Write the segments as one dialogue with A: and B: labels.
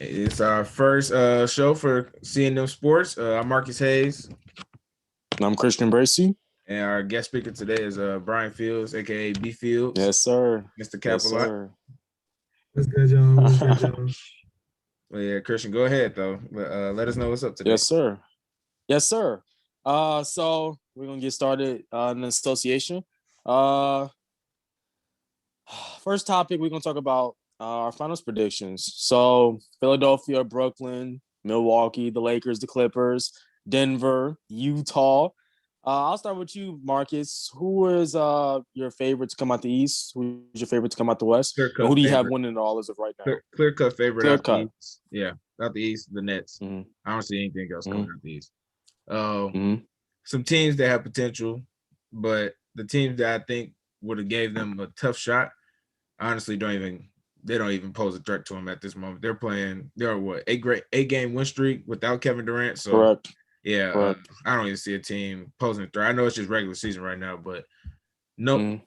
A: It's our first show for C&M Sports. I'm Marcus Hayes,
B: And I'm Christian Bracey.
A: and our guest speaker today is Brian Fields, aka B Fields.
B: Yes, sir.
A: Mr.
B: Yes,
A: Capalot.
B: sir.
C: What's good, John? What's good, John?
A: Well, yeah, Christian, go ahead though. Let us know what's up today.
B: Yes, sir. Yes, sir. So we're gonna get started in the association. First topic, we're gonna talk about our finals predictions. So Philadelphia, Brooklyn, Milwaukee, the Lakers, the Clippers, Denver, Utah. I'll start with you, Marcus. Who is your favorite to come out the East? Who's your favorite to come out the West? And who do you have winning it all as of right now?
A: Clear cut favorite
B: Clear
A: out
B: cut.
A: the East. Yeah, out the East, the Nets.
B: Mm-hmm.
A: I don't see anything else coming out the East.
B: Mm-hmm.
A: Some teams that have potential, but the teams that I think would have gave them a tough shot, honestly, don't even pose a threat to them at this moment. They're what, 8-game win streak without Kevin Durant. So
B: Correct.
A: yeah,
B: Correct.
A: I don't even see a team posing a threat. I know it's just regular season right now, but no,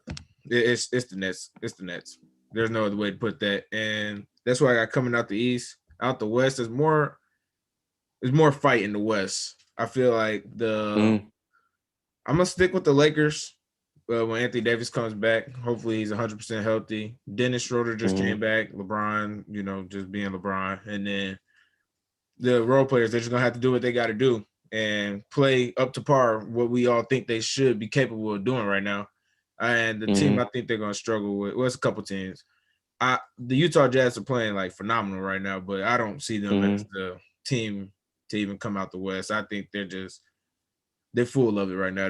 A: it's the Nets. It's the Nets. There's no other way to put that, and that's why I got coming out the East. Out the West, there's more fight in the West. I feel like I'm gonna stick with the Lakers. When Anthony Davis comes back, hopefully he's 100% healthy. Dennis Schroeder just came back. LeBron, just being LeBron, and then the role players, they're just gonna have to do what they got to do and play up to par what we all think they should be capable of doing right now. And the team I think they're gonna struggle with, well, it's a couple teams. The Utah Jazz are playing like phenomenal right now, but I don't see them as the team to even come out the West. I think they're full of it right now.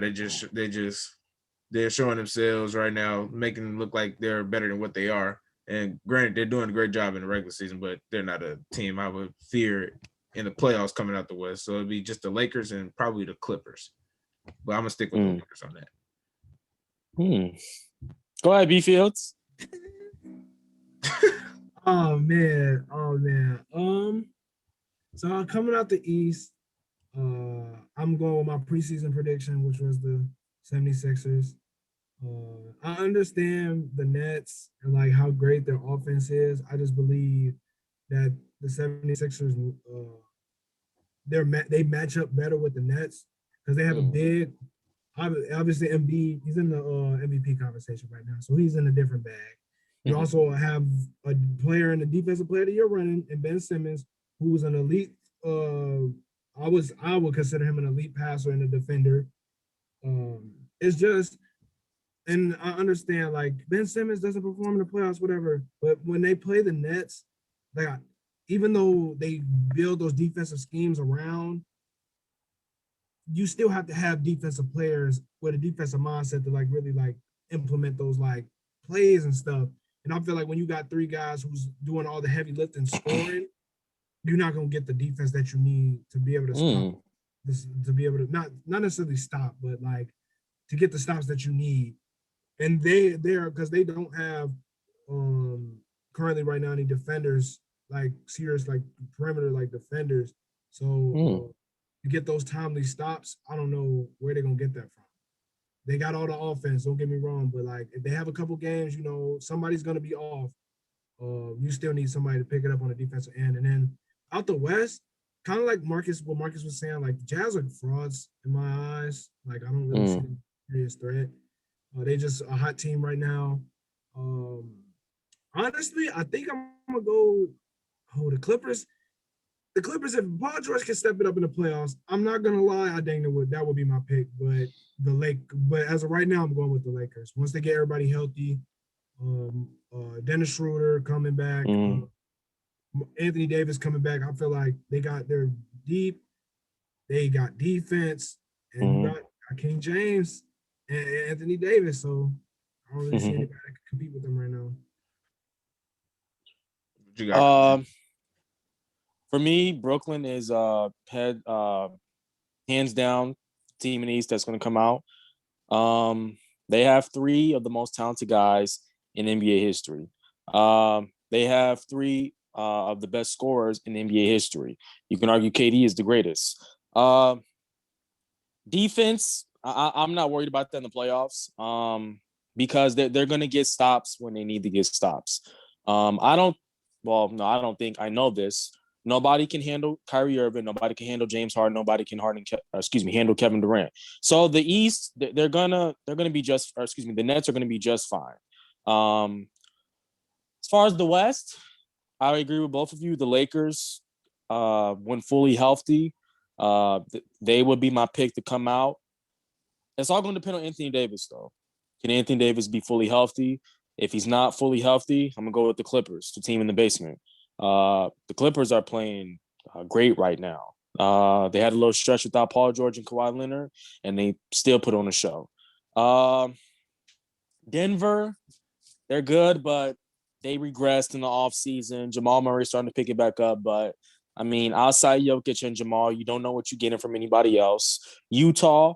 A: They're showing themselves right now, making them look like they're better than what they are. And granted, they're doing a great job in the regular season, but they're not a team I would fear in the playoffs coming out the West. So it'd be just the Lakers and probably the Clippers. But I'm gonna stick with the Lakers on that.
B: Go ahead, B Fields.
C: Oh man. So coming out the East, I'm going with my preseason prediction, which was the 76ers. I understand the Nets and like how great their offense is. I just believe that the 76ers they match up better with the Nets because they have a big, obviously Embiid, he's in the MVP conversation right now, so he's in a different bag. You also have a player in the defensive player of the year running, and Ben Simmons, who's an elite. I would consider him an elite passer and a defender. It's just, and I understand like Ben Simmons doesn't perform in the playoffs, whatever. But when they play the Nets, like even though they build those defensive schemes around, you still have to have defensive players with a defensive mindset to like really like implement those like plays and stuff. And I feel like when you got three guys who's doing all the heavy lifting, scoring, you're not gonna get the defense that you need to be able to stop this, to be able to not necessarily stop, but like to get the stops that you need. And they're because they don't have currently right now any defenders, like serious like perimeter like defenders. So to get those timely stops, I don't know where they're gonna get that from. They got all the offense, don't get me wrong, but like if they have a couple games, somebody's gonna be off. You still need somebody to pick it up on the defensive end. And then out the West, kind of like what Marcus was saying, like Jazz are frauds in my eyes. Like I don't really see them serious threat. They just a hot team right now. Honestly, I think I'm gonna go. Oh, the Clippers. The Clippers, if Paul George can step it up in the playoffs, I'm not gonna lie, I think that would be my pick. But as of right now, I'm going with the Lakers. Once they get everybody healthy, Dennis Schroeder coming back, Anthony Davis coming back, I feel like they're deep, they got defense, and you got King James and Anthony Davis. So I don't really see anybody that can compete with them right now.
A: What you got?
B: For me, Brooklyn is hands down team in the East that's going to come out. They have three of the most talented guys in NBA history. They have three of the best scorers in NBA history. You can argue KD is the greatest. Defense, I'm not worried about that in the playoffs because they're going to get stops when they need to get stops. I know this. Nobody can handle Kyrie Irving. Nobody can handle James Harden. Nobody can handle Kevin Durant. So the East, they're gonna be just. The Nets are gonna be just fine. As far as the West, I agree with both of you. The Lakers, when fully healthy, they would be my pick to come out. It's all going to depend on Anthony Davis, though. Can Anthony Davis be fully healthy? If he's not fully healthy, I'm going to go with the Clippers, the team in the basement. The Clippers are playing great right now. They had a little stretch without Paul George and Kawhi Leonard, and they still put on a show. Denver, they're good, but they regressed in the offseason. Jamal Murray's starting to pick it back up, but I mean, outside Jokic and Jamal, you don't know what you're getting from anybody else. Utah.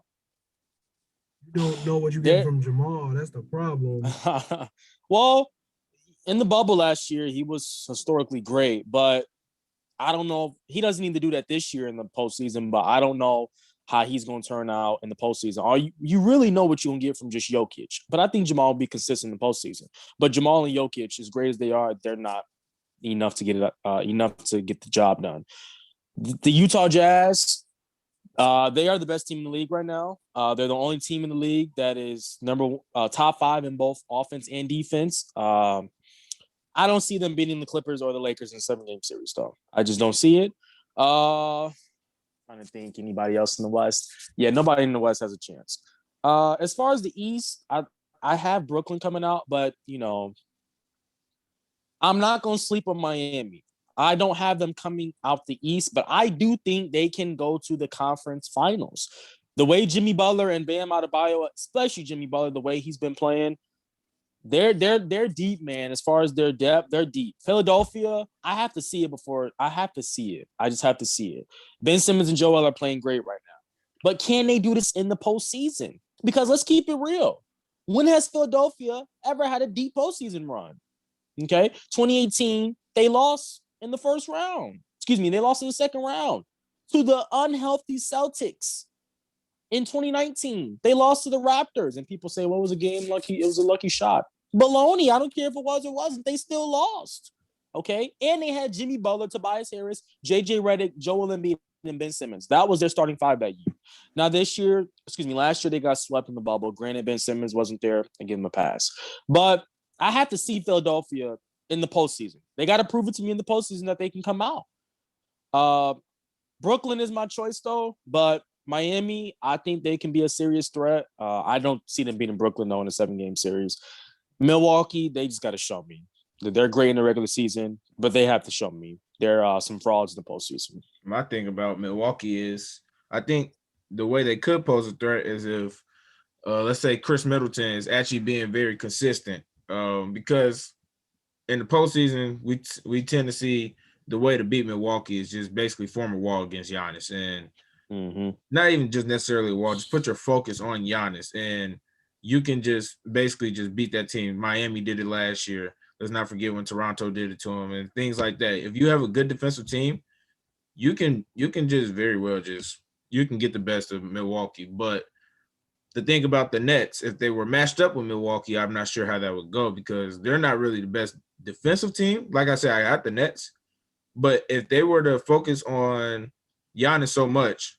C: You don't know what you're getting from Jamal. That's the problem.
B: Well, in the bubble last year, he was historically great, but I don't know. He doesn't need to do that this year in the postseason, but I don't know how he's going to turn out in the postseason. You really know what you're going to get from just Jokic, but I think Jamal will be consistent in the postseason. But Jamal and Jokic, as great as they are, they're not enough to get the job done. The Utah Jazz, they are the best team in the league right now. They're the only team in the league that is top 5 in both offense and defense. I don't see them beating the Clippers or the Lakers in a 7-game series, though. I just don't see it. Trying to think anybody else in the West. Yeah, nobody in the West has a chance. As far as the East, I have Brooklyn coming out, but I'm not going to sleep on Miami. I don't have them coming out the East, but I do think they can go to the conference finals. The way Jimmy Butler and Bam Adebayo, especially Jimmy Butler, the way he's been playing, they're deep, man. As far as their depth, they're deep. Philadelphia, I have to see it. I just have to see it. Ben Simmons and Joel are playing great right now. But can they do this in the postseason? Because let's keep it real. When has Philadelphia ever had a deep postseason run? Okay, 2018, they lost in the first round. They lost in the second round to the unhealthy Celtics. In 2019, they lost to the Raptors, and people say, "What was a game lucky? It was a lucky shot." Baloney. I don't care if it was or wasn't. They still lost. Okay, and they had Jimmy Butler, Tobias Harris, JJ Redick, Joel Embiid, and Ben Simmons. That was their starting 5 that year. Now last year they got swept in the bubble. Granted, Ben Simmons wasn't there. I give him a pass, but I have to see Philadelphia in the postseason. They got to prove it to me in the postseason that they can come out. Brooklyn is my choice, though, but Miami, I think they can be a serious threat. I don't see them beating Brooklyn, though, in a 7-game series. Milwaukee, they just got to show me. They're great in the regular season, but they have to show me. They're some frauds in the postseason.
A: My thing about Milwaukee is I think the way they could pose a threat is if, let's say, Chris Middleton is actually being very consistent. Because in the postseason, we tend to see the way to beat Milwaukee is just basically form a wall against Giannis, and not even just necessarily a wall. Just put your focus on Giannis, and you can just basically just beat that team. Miami did it last year. Let's not forget when Toronto did it to them and things like that. If you have a good defensive team, you can just very well you can get the best of Milwaukee. But the thing about the Nets, if they were matched up with Milwaukee, I'm not sure how that would go because they're not really the best defensive team. Like I said, I got the Nets. But if they were to focus on Giannis so much,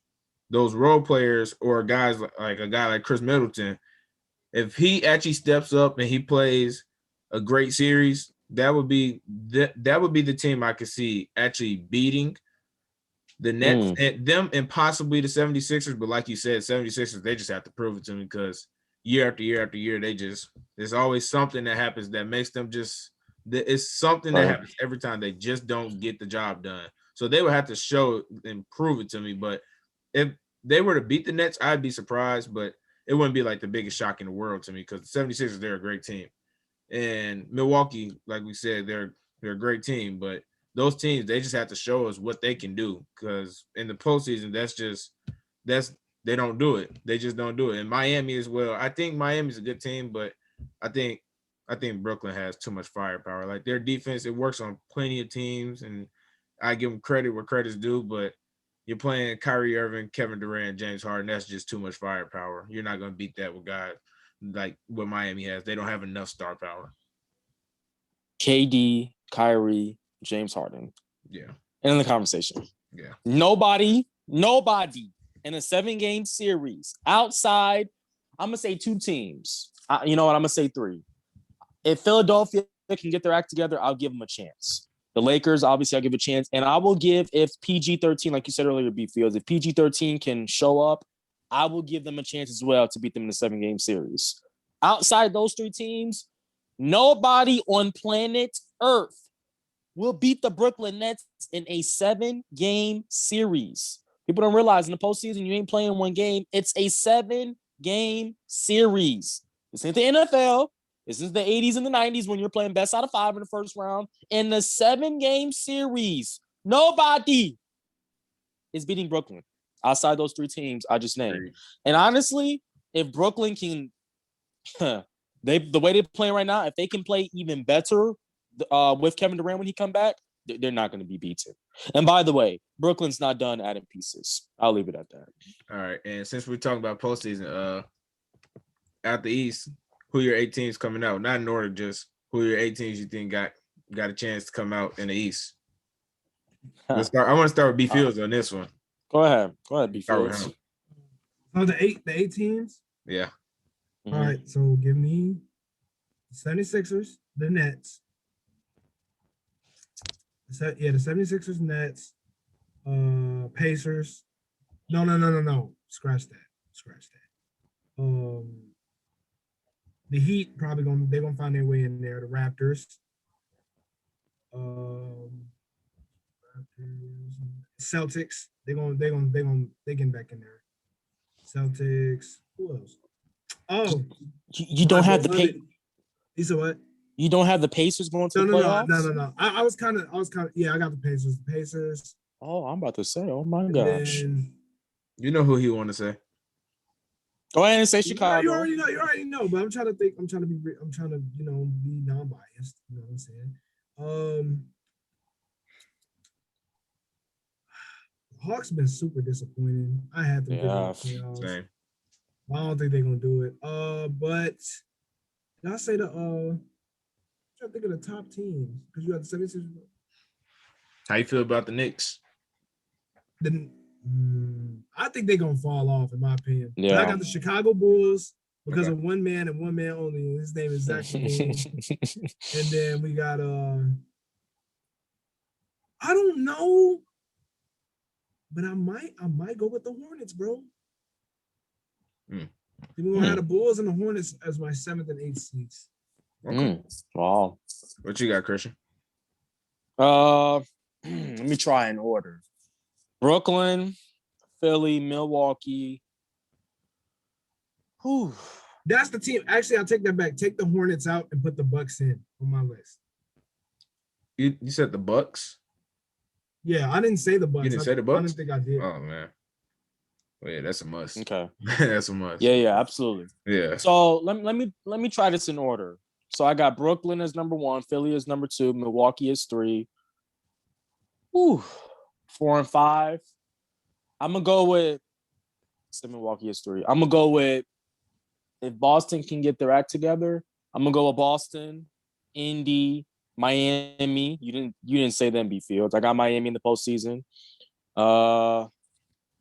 A: those role players or guys like a guy like Chris Middleton, if he actually steps up and he plays a great series, that would be the team I could see actually beating the Nets and them and possibly the 76ers. But like you said, 76ers, they just have to prove it to me because year after year after year, there's always something that happens that makes them just – it's something that happens every time. They just don't get the job done. So they would have to show and prove it to me. But if they were to beat the Nets, I'd be surprised, but it wouldn't be like the biggest shock in the world to me because the 76ers, they're a great team. And Milwaukee, like we said, they're a great team. But those teams, they just have to show us what they can do because in the postseason, they don't do it. They just don't do it. And Miami as well. I think Miami's a good team, but I think Brooklyn has too much firepower. Like their defense, it works on plenty of teams, and I give them credit where credit's due. But you're playing Kyrie Irving, Kevin Durant, James Harden. That's just too much firepower. You're not going to beat that with guys like what Miami has. They don't have enough star power.
B: KD, Kyrie, James Harden.
A: Yeah.
B: in the conversation.
A: Yeah.
B: Nobody in a 7-game series outside, I'm gonna say 2 teams. You know what? I'm gonna say 3. If Philadelphia can get their act together, I'll give them a chance. The Lakers, obviously, I'll give a chance, and I will give if PG-13, like you said earlier, B Fields, if PG-13 can show up, I will give them a chance as well to beat them in the 7-game series. Outside those 3 teams, nobody on planet Earth will beat the Brooklyn Nets in a 7-game series. People don't realize in the postseason, you ain't playing 1 game. It's a 7-game series. This ain't the NFL. This is the 80s and the 90s when you're playing best out of 5 in the first round. In the 7-game series, nobody is beating Brooklyn outside those 3 teams I just named. And honestly, if Brooklyn can, the way they're playing right now, if they can play even better with Kevin Durant when he come back, they're not going to be beaten. And by the way, Brooklyn's not done adding pieces. I'll leave it at that.
A: All right. And since we're talking about postseason, out the East, who your 8 teams coming out? Not in order, just who your 8 teams you think got a chance to come out in the East. Let's start. I want to start with B Fields on this one.
B: Go ahead, B Fields.
C: Oh, the eight teams.
A: Yeah.
C: Mm-hmm. All right. So give me the 76ers, the Nets. The 76ers, Nets, Pacers. No. Scratch that. The Heat probably gonna find their way in there. The Raptors. Celtics. They getting back in there. Celtics. Who else? Oh,
B: you don't have the Pacers.
C: You said what?
B: You don't have the Pacers going to the playoffs?
C: No. I was kind of. Yeah, I got the Pacers. The Pacers.
B: Oh, I'm about to say. Oh my gosh.
A: You know who he want to say?
B: Go ahead and say Chicago.
C: You already know. But I'm trying to think. I'm trying to be be non-biased. You know what I'm saying? Hawks been super disappointing. I had them in the playoffs.
A: Same.
C: I don't think they're gonna do it. But did I say I'm trying to think of the top teams because you got the 76ers.
A: How you feel about the Knicks?
C: I think they're gonna fall off, in my opinion.
B: Yeah.
C: But I got the Chicago Bulls because of one man and one man only. His name is Zach LaVine. And then we got I don't know, but I might go with the Hornets, bro. We're gonna have the Bulls and the Hornets as my 7th and 8th seeds.
A: Okay.
B: Wow.
A: What you got, Christian?
B: Let me try in order. Brooklyn, Philly, Milwaukee. Whew.
C: That's the team. Actually, I'll take that back. Take the Hornets out and put the Bucks in on my list.
A: You said the Bucks?
C: Yeah, I didn't say the Bucks.
A: You didn't say the Bucks?
C: I didn't think I did.
A: Oh man. Well, yeah, that's a must.
B: Okay.
A: That's a must.
B: Yeah, absolutely.
A: Yeah.
B: So let me try this in order. So I got Brooklyn as number 1, Philly as number 2, Milwaukee is 3. 4 and 5. I'm gonna go with Milwaukee is 3. I'm gonna go with if Boston can get their act together. I'm gonna go with Boston, Indy, Miami. You didn't say them, B Fields. I got Miami in the postseason.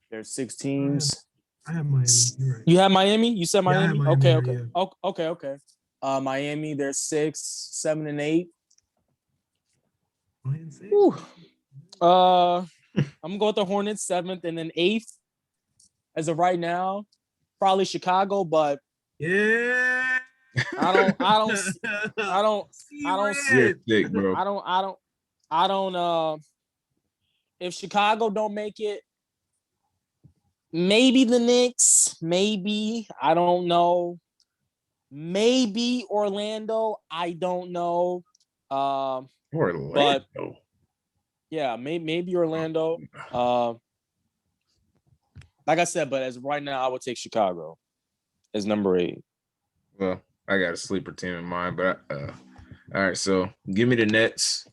B: There's 6 teams.
C: I have Miami. You're right.
B: You have Miami? You said Miami?
C: Yeah, I have Miami.
B: Okay. Okay. Miami, there's 6, 7, and 8. I'm gonna go with the Hornets 7th and then 8th. As of right now, probably Chicago, but
C: yeah,
B: I don't.
A: You're thick, bro.
B: I don't. If Chicago don't make it, maybe the Knicks. Maybe I don't know. Maybe Orlando. I don't know.
A: Orlando.
B: But yeah, maybe Orlando. Like I said, but as of right now, I would take Chicago as number 8.
A: Well, I got a sleeper team in mind, but all right. So give me the Nets,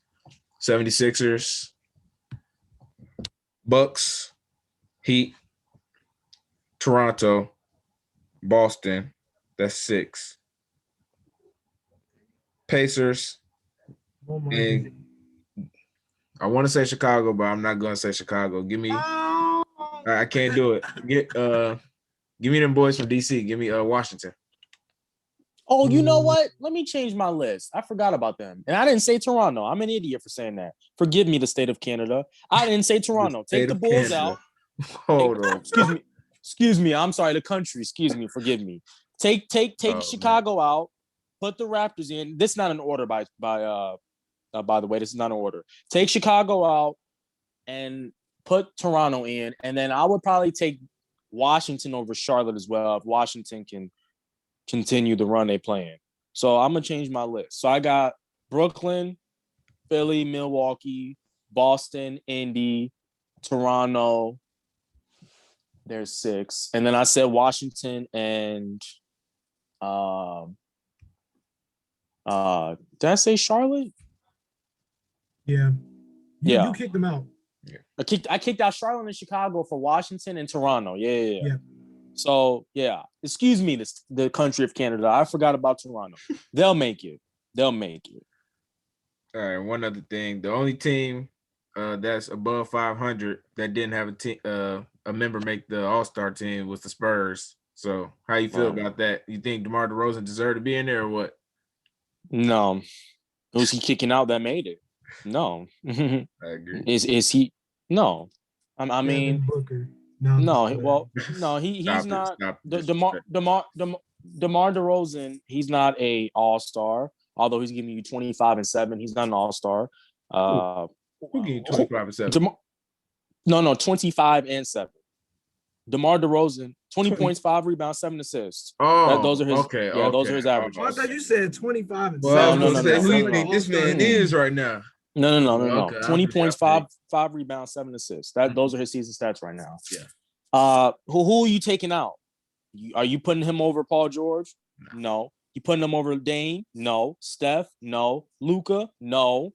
A: 76ers, Bucks, Heat, Toronto, Boston. That's 6. Pacers.
C: Oh my
A: and I want to say Chicago, but I'm not gonna say Chicago. Give me.
C: Oh.
A: I can't do it. Give me them boys from DC. Give me Washington.
B: Oh, you know what? Let me change my list. I forgot about them. And I didn't say Toronto. I'm an idiot for saying that. Forgive me, the state of Canada. I didn't say Toronto. Take the Bulls out.
A: Hold on.
B: Excuse me. I'm sorry. The country. Excuse me. Forgive me. Take Chicago out. Put the Raptors in. This is not an order by the way. This is not an order. Take Chicago out and put Toronto in. And then I would probably take Washington over Charlotte as well if Washington can continue the run they playing. So I'm gonna change my list. So I got Brooklyn, Philly, Milwaukee, Boston, Indy, Toronto. There's 6. And then I said Washington and did I say Charlotte?
C: Yeah.
B: Yeah.
C: You kicked them out.
A: Yeah.
B: I kicked out Charlotte and Chicago for Washington and Toronto. Yeah. So yeah, excuse me, the country of Canada. I forgot about Toronto. They'll make it. All
A: right, one other thing. The only team that's above 500 that didn't have a member make the All-Star team was the Spurs. So how you feel about that? You think DeMar DeRozan deserved to be in there or what?
B: No. Who's he kicking out that made it? No.
A: I agree.
B: Is he? No. I mean,
C: Booker.
B: No. Well, no. He's not. DeMar DeRozan. He's not a All-Star. Although he's giving you 25 and 7, he's not an All-Star.
A: Who gave you 25 and 7?
B: No, 25 and 7. DeMar DeRozan, 20 points, 5 rebounds, 7 assists. Those are his.
A: Okay.
B: Yeah, those are his averages.
C: I thought you said 25 and 7.
A: Well,
B: no.
A: Who do you think this man is right now?
B: No.
A: Okay,
B: 20 points, 5 rebounds, 7 assists. Those are his season stats right now.
A: Yeah.
B: Who are you taking out? Are you putting him over Paul George? No. You putting him over Dame? No. Steph? No. Luka? No.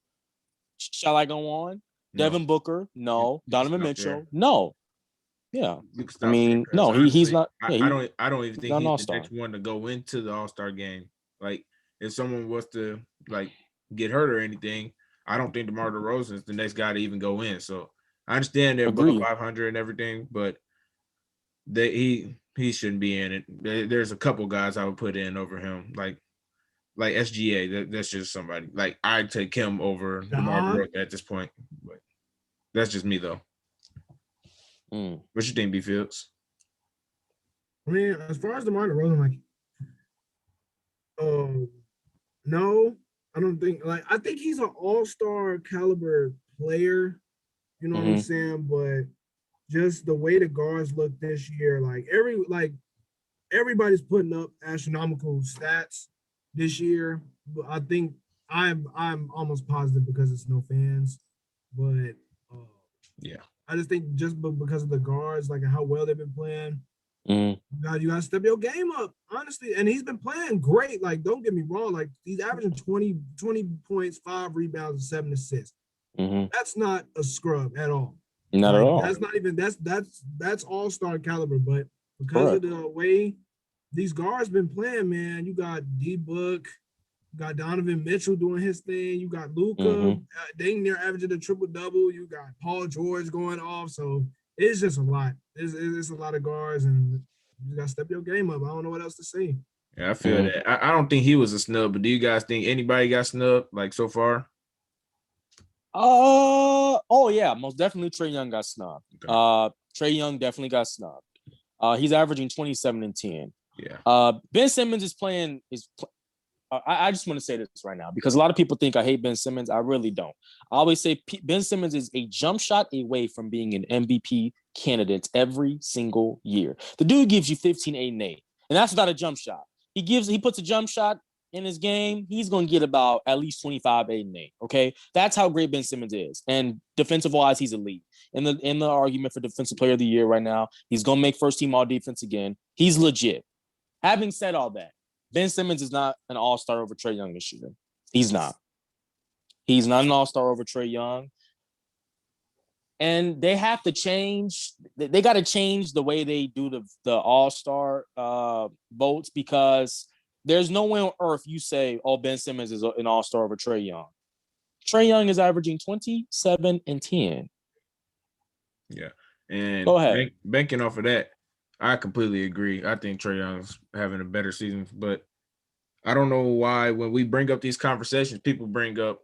B: Shall I go on? No. Devin Booker? No. Donovan Mitchell? There. No. Yeah. I mean, no.
A: Honestly,
B: he's not.
A: Yeah, I don't even think he's
B: All-Star.
A: The next one to go into the All-Star game. Like, if someone was to get hurt or anything, I don't think DeMar DeRozan is the next guy to even go in. So I understand they're above 500 and everything, but he shouldn't be in it. There's a couple guys I would put in over him, like SGA. That's just somebody. Like, I'd take him over DeMar DeRozan at this point. But that's just me though. What you think, B Fields?
C: I mean, as far as DeMar DeRozan, no, I don't think. I think he's an all-star caliber player. You know what I'm saying? But just the way the guards look this year, everybody's putting up astronomical stats this year. But I think I'm almost positive because it's no fans. But
A: yeah.
C: I just think just because of the guards, and how well they've been playing, you got to step your game up, honestly. And he's been playing great. Don't get me wrong. He's averaging 20 points, 5 rebounds, and 7 assists. That's not a scrub at all.
B: Not at all.
C: That's not even that's all-star caliber. But because of the way these guards been playing, man, you got D-Book, you got Donovan Mitchell doing his thing. You got Luka, dang near averaging a triple-double. You got Paul George going off. So it's just a lot. It's a lot of guards, and you got to step your game up. I don't know what else to say.
A: Yeah, I feel that. I don't think he was a snub, but do you guys think anybody got snubbed so far?
B: Oh yeah, most definitely Trae Young got snubbed. Okay. Trae Young definitely got snubbed. He's averaging 27 and 10.
A: Yeah.
B: Ben Simmons is playing. I just want to say this right now because a lot of people think I hate Ben Simmons. I really don't. I always say Ben Simmons is a jump shot away from being an MVP candidate every single year. The dude gives you 15, 8, and 8, and that's not a jump shot. He puts a jump shot in his game, he's going to get about at least 25, 8, and 8. Okay, that's how great Ben Simmons is, and defensive wise, he's elite. In the argument for defensive player of the year right now, he's going to make first team all defense again. He's legit. Having said all that, Ben Simmons is not an all-star over Trae Young this year. He's not. He's not an all-star over Trae Young. And they have to change. They got to change the way they do the all-star votes because there's no way on earth you say, oh, Ben Simmons is an all-star over Trae Young. Trae Young is averaging 27 and 10.
A: Yeah. And
B: Go ahead.
A: Banking off of that, I completely agree. I think Trae Young's having a better season, but I don't know why when we bring up these conversations, people bring up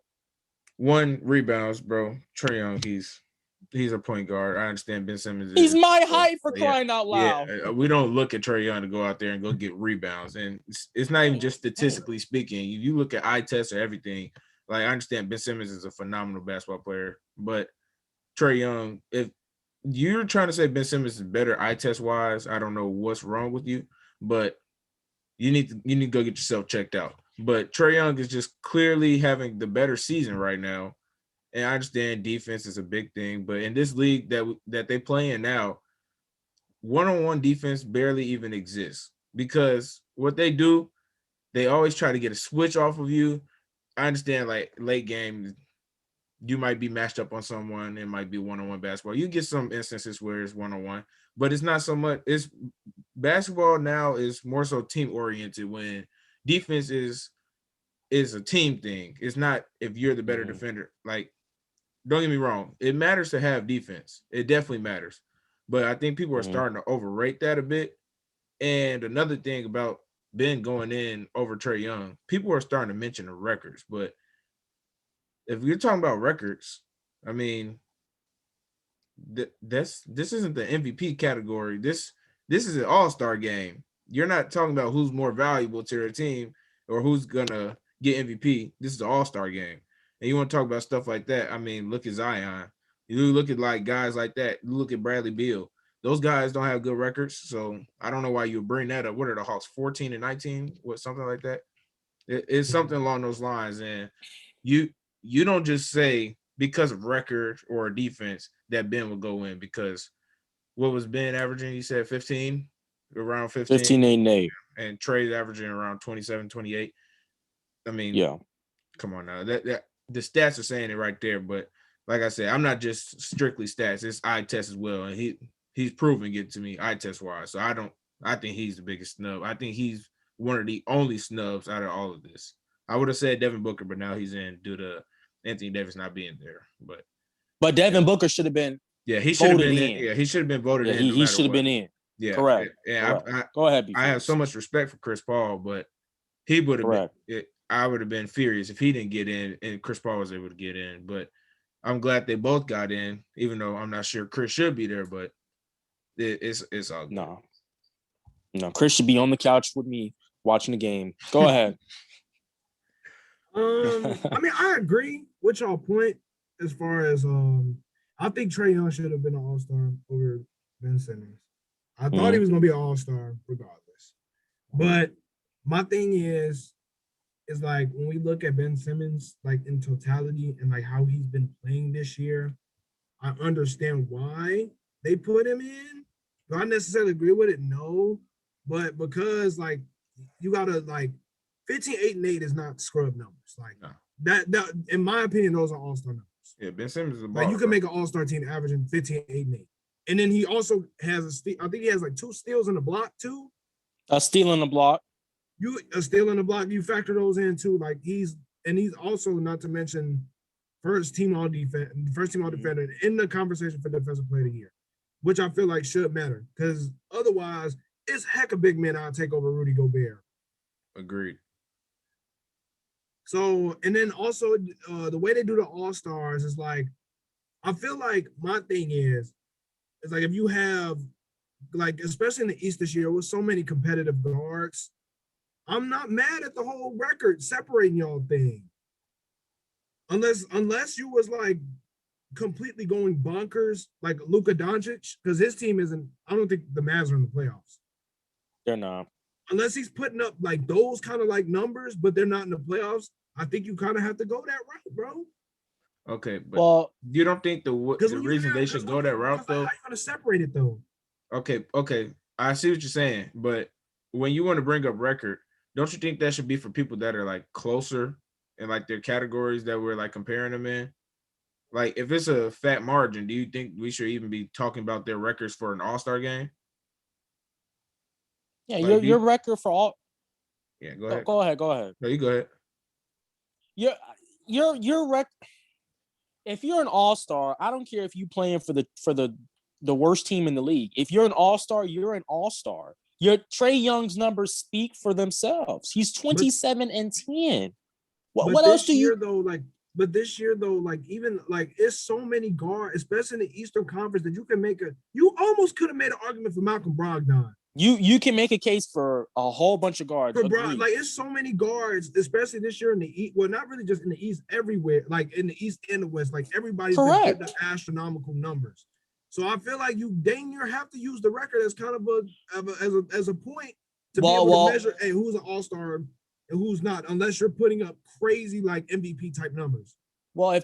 A: one rebounds, bro. Trae Young, he's a point guard. I understand Ben Simmons.
B: He's my height for crying out loud.
A: Yeah, we don't look at Trae Young to go out there and go get rebounds, and it's not even just statistically speaking. You look at eye tests or everything. Like I understand Ben Simmons is a phenomenal basketball player, but Trae Young, if you're trying to say Ben Simmons is better eye test wise, I don't know what's wrong with you, but you need to go get yourself checked out. But Trae Young is just clearly having the better season right now. And I understand defense is a big thing, but in this league that they play in now, one-on-one defense barely even exists because what they do, they always try to get a switch off of you. I understand like late game, you might be matched up on someone. It might be one-on-one basketball. You get some instances where it's one-on-one, but it's not so much. It's basketball now is more so team-oriented when defense is a team thing. It's not if you're the better defender. Like, don't get me wrong. It matters to have defense. It definitely matters. But I think people are starting to overrate that a bit. And another thing about Ben going in over Trae Young, people are starting to mention the records. But if you're talking about records, I mean, this isn't the MVP category. This is an all-star game. You're not talking about who's more valuable to your team or who's gonna get MVP. This is an all-star game. And you want to talk about stuff like that. I mean, look at Zion. You look at like guys like that. You look at Bradley Beal. Those guys don't have good records. So I don't know why you would bring that up. What are the Hawks, 14 and 19? What, something like that? It's something along those lines. And you don't just say because of record or defense that Ben will go in, because what was Ben averaging? You said 15, around 15.
B: 15, 8, and 8.
A: And Trae's averaging around 27, 28. I mean,
B: yeah.
A: Come on now. That the stats are saying it right there. But like I said, I'm not just strictly stats. It's eye test as well. And he's proving it to me eye test wise. So I think he's the biggest snub. I think he's one of the only snubs out of all of this. I would have said Devin Booker, but now he's in due to Anthony Davis not being there. But
B: Devin Booker should have been.
A: Yeah, he should have been in. Yeah, he should have been voted in.
B: He should have been in.
A: Yeah,
B: correct.
A: Yeah,
B: correct. Go ahead.
A: I have so much respect for Chris Paul, but he would have been. I would have been furious if he didn't get in and Chris Paul was able to get in. But I'm glad they both got in, even though I'm not sure Chris should be there. But it's all good.
B: No, Chris should be on the couch with me watching the game. Go ahead.
C: I mean, I agree with y'all point as far as I think Trae Young should have been an all-star over Ben Simmons. I thought he was gonna be an all-star regardless. But my thing is like when we look at Ben Simmons like in totality and like how he's been playing this year, I understand why they put him in. Do I necessarily agree with it? No. But because like you gotta like 15, 8, and 8 is not scrub numbers. Like that in my opinion, those are all-star numbers.
A: Yeah, Ben Simmons is a baller.
C: Like you can make an all-star team averaging 15, 8, and 8. And then he also has I think he has like 2 steals in the block too.
B: A steal in the block.
C: A steal in the block, you factor those in too. Like he's also, not to mention, first team all defender in the conversation for defensive player of the year, which I feel like should matter because otherwise it's heck of big men I'll take over Rudy Gobert.
A: Agreed.
C: So, and then also the way they do the all-stars is like, I feel like my thing is like if you have like, especially in the East this year with so many competitive guards, I'm not mad at the whole record separating y'all thing. Unless you was like completely going bonkers like Luka Doncic, because his team isn't, I don't think the Mavs are in the playoffs.
B: They're not.
C: Unless he's putting up like those kind of like numbers, but they're not in the playoffs, I think you kind of have to go that route, bro.
A: Okay, but you don't think the reason they should go that route though?
C: How you gonna separate it though?
A: Okay, I see what you're saying, but when you want to bring up record, don't you think that should be for people that are like closer in like their categories that we're like comparing them in? Like if it's a fat margin, do you think we should even be talking about their records for an all-star game?
B: Yeah, like your record for all.
A: Yeah, go ahead.
B: Go ahead.
A: No, you go ahead.
B: Your if you're an all-star, I don't care if you playing for the worst team in the league. If you're an all-star, you're an all-star. Your Trae Young's numbers speak for themselves. He's 27 and 10. What else do you
C: But this year though, like even like it's so many guards, especially in the Eastern Conference, that you almost could have made an argument for Malcolm Brogdon.
B: You can make a case for a whole bunch of guards.
C: Like it's so many guards, especially this year in the East. Well, not really just in the East, everywhere, like in the East and the West, like everybody's been putting up astronomical numbers. So I feel like you dang near have to use the record as kind of as a point to be able to measure, hey, who's an all-star and who's not, unless you're putting up crazy like MVP type numbers.
B: Well,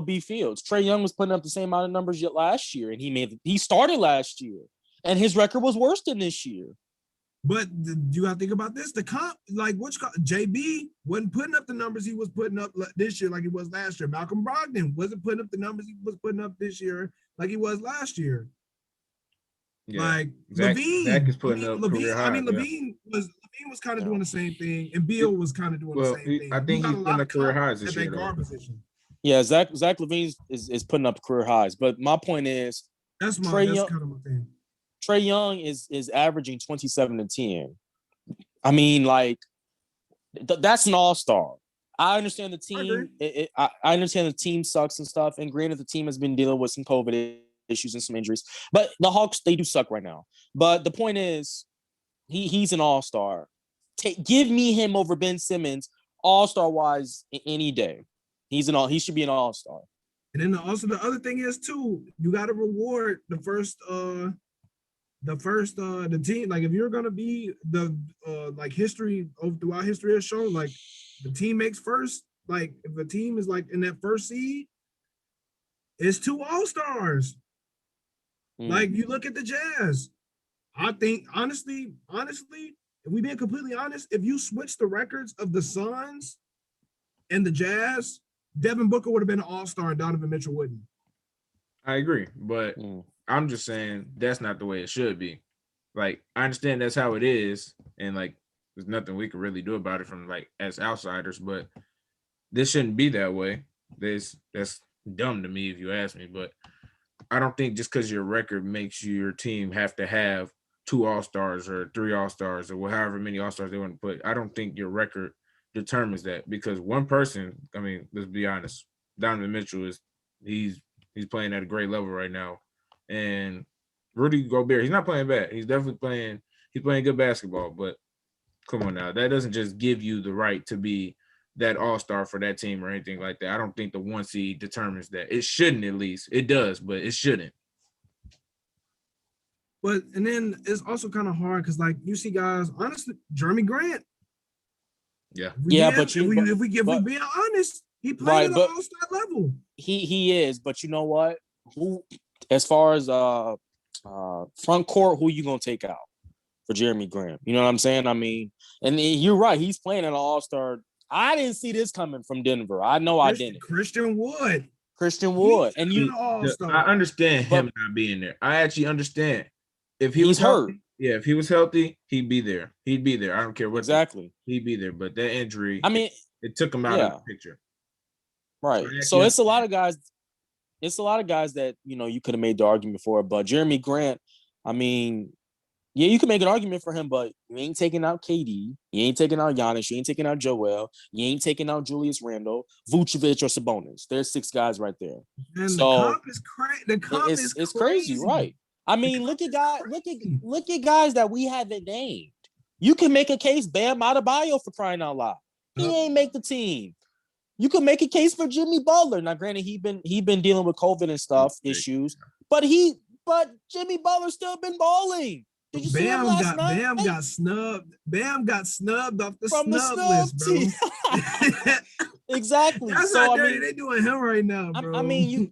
B: B Fields, Trae Young was putting up the same amount of numbers yet last year, and he started last year, and his record was worse than this year.
C: But you got to think about this: the comp, like JB wasn't putting up the numbers he was putting up this year like he was last year. Malcolm Brogdon wasn't putting up the numbers he was putting up this year like he was last year. Yeah. Like LaVine,
A: Zach is putting up career high.
C: LaVine was kind of doing the same thing, and Beal was kind of doing the same thing.
A: I think he's putting up career highs this year.
C: Guard position.
B: Yeah, Zach LaVine is putting up career highs, but my point is
C: that's kind of my thing.
B: Trae Young is averaging 27 and 10. I mean, like that's an all-star. I understand the team. I understand the team sucks and stuff. And granted, the team has been dealing with some COVID issues and some injuries. But the Hawks, they do suck right now. But the point is, he's an all-star. Give me him over Ben Simmons, all-star wise, any day. He should be an all-star.
C: And then also the other thing is too, you got to reward the team. Like if you're gonna be the like history throughout history has shown, like the team makes first. Like if a team is like in that first seed, it's 2 all-stars. Like you look at the Jazz. I think honestly, if we being completely honest, if you switch the records of the Suns and the Jazz, Devin Booker would have been an all-star and Donovan Mitchell wouldn't.
A: I agree, but I'm just saying that's not the way it should be. Like, I understand that's how it is, and like there's nothing we can really do about it from like as outsiders, but this shouldn't be that way. That's dumb to me if you ask me, but I don't think just because your record makes your team have to have 2 all-stars or 3 all-stars or however many all-stars they want to put. I don't think your record determines that, because one person, I mean, let's be honest, Donovan Mitchell he's playing at a great level right now. And Rudy Gobert, he's not playing bad. He's definitely playing good basketball, but come on now. That doesn't just give you the right to be that all-star for that team or anything like that. I don't think the 1 seed determines that. It shouldn't, at least. It does, but it shouldn't.
C: But and then it's also kind of hard because like you see guys, honestly, Jeremy Grant.
A: Yeah.
C: If we being honest, he played at an all-star level.
B: He is, but you know what? As far as front court, who you gonna take out for Jeremy Grant? You know what I'm saying? I mean, and you're right, he's playing at an all-star. I didn't see this coming from Denver. I know I didn't.
C: Christian Wood.
B: And
A: I understand him not being there. I actually understand. If he was
B: hurt.
A: Yeah, if he was healthy, he'd be there. I don't care what.
B: Exactly.
A: He'd be there. But that injury,
B: I mean,
A: it took him out of the picture.
B: Right. So it's a lot of guys. It's a lot of guys that, you know, you could have made the argument for. But Jeremy Grant, I mean, yeah, you can make an argument for him, but you ain't taking out KD. You ain't taking out Giannis. You ain't taking out Joel. You ain't taking out Julius Randle, Vucevic, or Sabonis. There's 6 guys right there.
C: And so the comp is crazy. The comp is
B: crazy, right? I mean, look at guys that we haven't named. You can make a case Bam Adebayo for crying out loud. He ain't make the team. You can make a case for Jimmy Butler. Now, granted, he been dealing with COVID and stuff issues, but Jimmy Butler still been balling. Did you see him last night?
C: Bam got snubbed. Bam got snubbed off the snub list, bro.
B: Exactly.
C: That's
B: so,
C: how dirty they doing him right now, bro.
B: I mean, you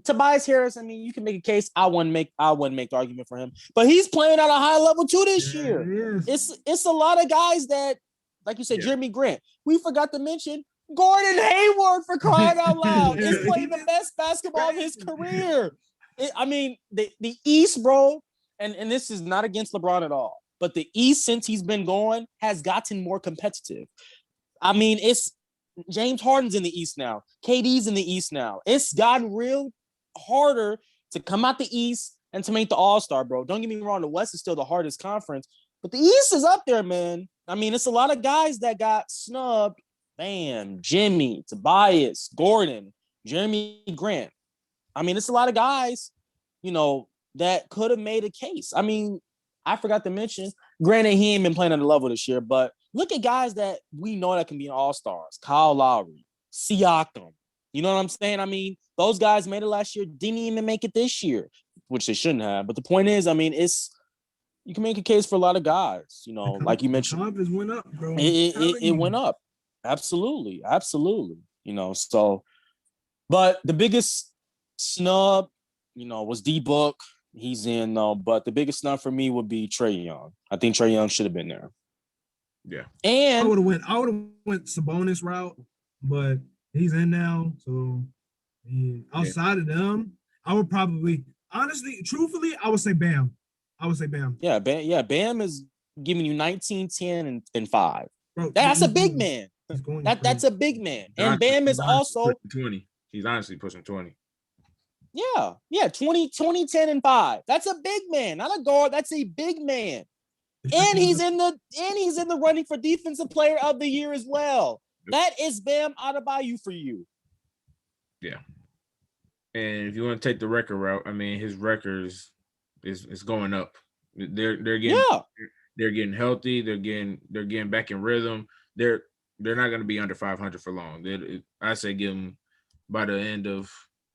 B: Tobias Harris, I mean, you can make a case. I wouldn't make the argument for him, but he's playing at a high level too this year. It's a lot of guys that, like you said, Jeremy Grant. We forgot to mention Gordon Hayward, for crying out loud. Is playing the best basketball of his career. I mean, the East, bro, and this is not against LeBron at all, but the East, since he's been going, has gotten more competitive. I mean, it's James Harden's in the East now. KD's in the East now. It's gotten real harder to come out the East and to make the All-Star, bro. Don't get me wrong. The West is still the hardest conference, but the East is up there, man. I mean, it's a lot of guys that got snubbed. Bam, Jimmy, Tobias, Gordon, Jeremy Grant. I mean, it's a lot of guys, that could have made a case. I mean, I forgot to mention, granted, he ain't been playing at the level this year, but look at guys that we know that can be all-stars. Kyle Lowry, Siakam. You know what I'm saying? I mean, those guys made it last year, didn't even make it this year, which they shouldn't have. But the point is, I mean, you can make a case for a lot of guys, like you mentioned.
C: The confidence went up, bro.
B: It went up. Absolutely. So, but the biggest snub, was D-Book. He's in, but the biggest snub for me would be Trae Young. I think Trae Young should have been there.
A: Yeah.
B: And
C: I would have went Sabonis route, but he's in now. So outside of them, I would probably truthfully, I would say Bam.
B: Yeah, Bam is giving you 19, 10, and 5.
C: Bro,
B: that's a big man. That's a big man. And Bam is also
A: 20. He's honestly pushing 20.
B: Yeah, 20, 10, and 5. That's a big man, not a guard. That's a big man. And he's in the running for defensive player of the year as well. That is Bam Adebayo for you.
A: Yeah. And if you want to take the record route, I mean, his record is going up. They're getting healthy. They're getting back in rhythm. They're not going to be under 500 for long. I say give them by the end of,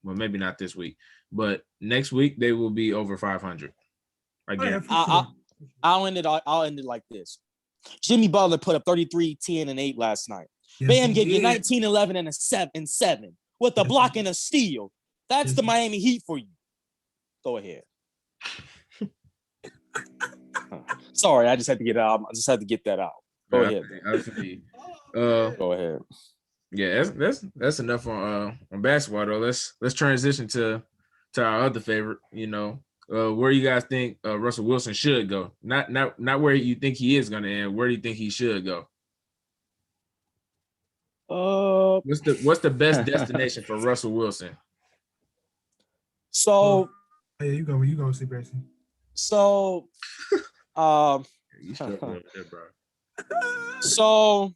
A: well, maybe not this week, but next week they will be over 500. Again,
B: I'll end it like this. Jimmy Butler put up 33, 10, and 8 last night. Yes, Bam gave you 19, 11, and 7 with a block and a steal. That's the Miami Heat for you. Go ahead. Sorry, I just had to get it out. I just had to get that out. Go ahead.
A: Go ahead. Yeah, that's enough on basketball though. Let's transition to our other favorite. Where you guys think Russell Wilson should go? Not where you think he is going to end. Where do you think he should go? What's the best destination for Russell Wilson?
B: So,
C: you go, see Grayson.
B: So, so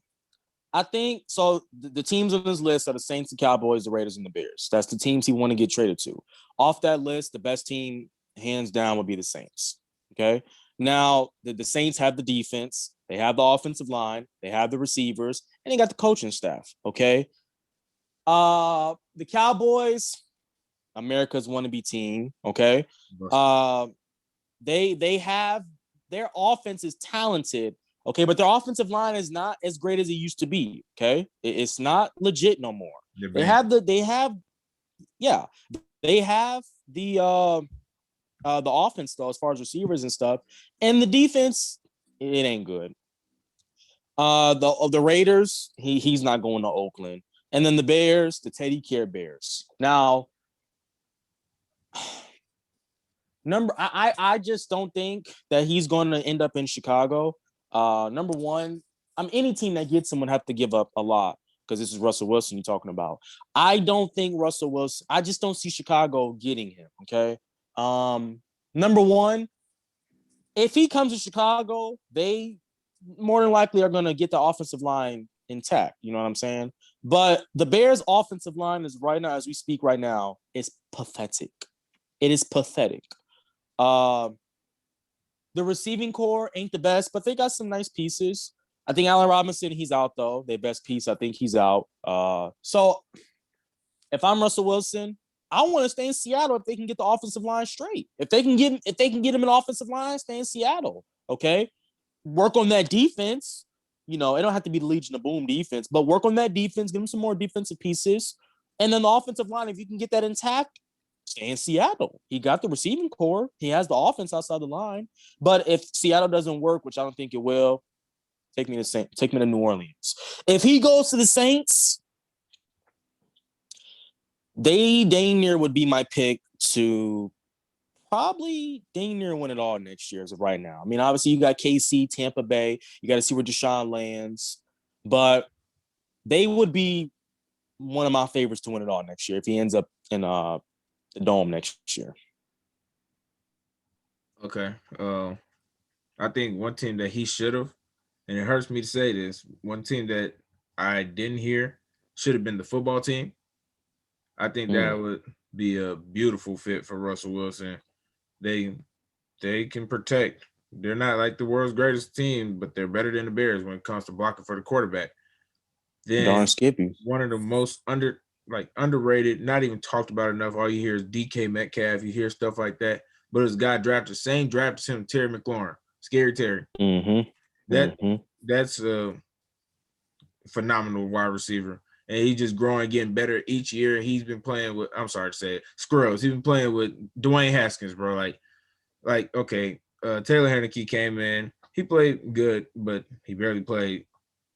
B: I think the teams on this list are the Saints, the Cowboys, the Raiders, and the Bears. That's the teams he want to get traded to. Off that list, the best team, hands down, would be the Saints. Okay. Now, the Saints have the defense, they have the offensive line, they have the receivers, and they got the coaching staff. Okay. The Cowboys, America's wannabe team. Okay. They have their offense is talented. Okay, but their offensive line is not as great as it used to be. Okay, it's not legit no more. They have the offense though, as far as receivers and stuff, and the defense, it ain't good. The Raiders, he's not going to Oakland, and then the Bears, the Teddy Care Bears. Now, I just don't think that he's going to end up in Chicago. Number one, any team that gets him would have to give up a lot because this is Russell Wilson you're talking about. I don't think Russell Wilson. I just don't see Chicago getting him. Okay. Number one, if he comes to Chicago, they more than likely are going to get the offensive line intact. You know what I'm saying? But the Bears' offensive line is right now, as we speak right now, is pathetic. It is pathetic. The receiving core ain't the best, but they got some nice pieces. I think Allen Robinson, he's out though. Their best piece, I think he's out. So if I'm Russell Wilson, I want to stay in Seattle if they can get the offensive line straight. If they can get him an offensive line, stay in Seattle. Okay, work on that defense. It don't have to be the Legion of Boom defense, but work on that defense. Give him some more defensive pieces, and then the offensive line. If you can get that intact, stay in Seattle. He got the receiving core. He has the offense outside the line. But if Seattle doesn't work, which I don't think it will, take me to New Orleans. If he goes to the Saints, they dang near would be my pick to probably dang near win it all next year as of right now. I mean, obviously you got KC, Tampa Bay. You got to see where Deshaun lands. But they would be one of my favorites to win it all next year if he ends up in the Dome next year.
A: Okay. I think one team that he should have, and it hurts me to say this, one team that I didn't hear should have been the football team. I think that would be a beautiful fit for Russell Wilson. They can protect. They're not like the world's greatest team, but they're better than the Bears when it comes to blocking for the quarterback. Then
B: Darn Skippy.
A: One of the most underrated, not even talked about enough. All you hear is DK Metcalf. You hear stuff like that. But this guy drafted, same draft as him, Terry McLaurin. Scary Terry. That's a phenomenal wide receiver. And he's just growing, getting better each year. He's been playing with, I'm sorry to say it, Squirrels. He's been playing with Dwayne Haskins, bro. Okay, Taylor Heinicke came in. He played good, but he barely played.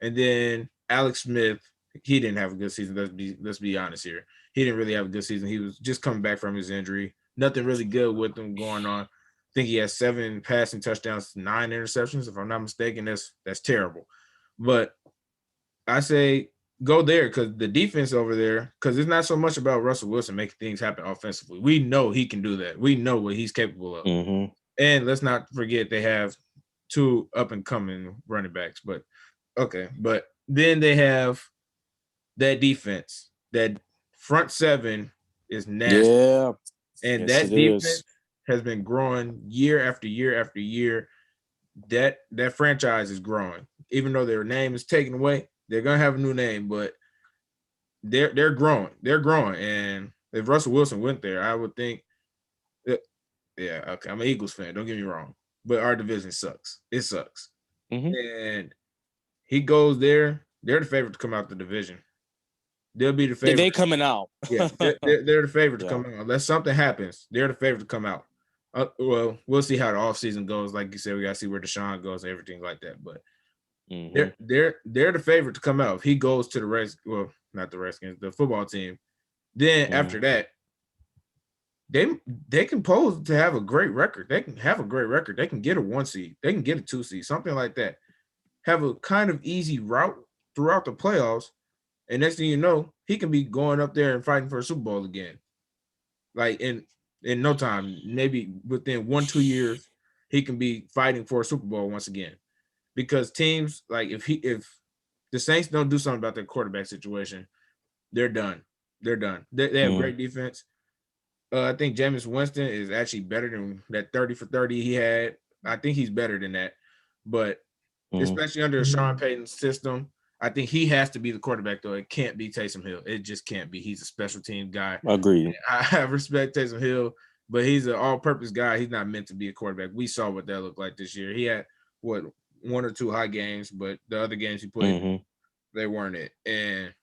A: And then Alex Smith, he didn't have a good season. Let's be honest here. He didn't really have a good season. He was just coming back from his injury. Nothing really good with him going on. I think he has 7 passing touchdowns, 9 interceptions. If I'm not mistaken, that's terrible. But I say go there because the defense over there, because it's not so much about Russell Wilson making things happen offensively. We know he can do that. We know what he's capable of. And let's not forget they have 2 up-and-coming running backs. But then they have that defense. That front 7 is nasty.
B: Yeah.
A: And that defense has been growing year after year after year. That franchise is growing. Even though their name is taken away, they're gonna have a new name, but they're growing. They're growing. And if Russell Wilson went there, I would think I'm an Eagles fan, don't get me wrong. But our division sucks. It sucks. And he goes there, they're the favorite to come out the division. They'll be the favorite.
B: They coming out.
A: Yeah, they're the favorite to come out. Unless something happens, they're the favorite to come out. Well, we'll see how the offseason goes. Like you said, we got to see where Deshaun goes and everything like that. But they're the favorite to come out. If he goes to not the Redskins, the football team, then after that, they can pose to have a great record. They can have a great record. They can get a 1 seed. They can get a 2 seed, something like that. Have a kind of easy route throughout the playoffs. And next thing you know, he can be going up there and fighting for a Super Bowl again. Like in no time, maybe within 1-2 years, he can be fighting for a Super Bowl once again. Because teams, like if the Saints don't do something about their quarterback situation, they're done. They're done. They have great defense. I think Jameis Winston is actually better than that 30 for 30 he had. I think he's better than that. But especially under Sean Payton's system, I think he has to be the quarterback, though. It can't be Taysom Hill. It just can't be. He's a special team guy.
B: Agreed.
A: I respect Taysom Hill, but he's an all-purpose guy. He's not meant to be a quarterback. We saw what that looked like this year. He had, 1 or 2 high games, but the other games he played, they weren't it. And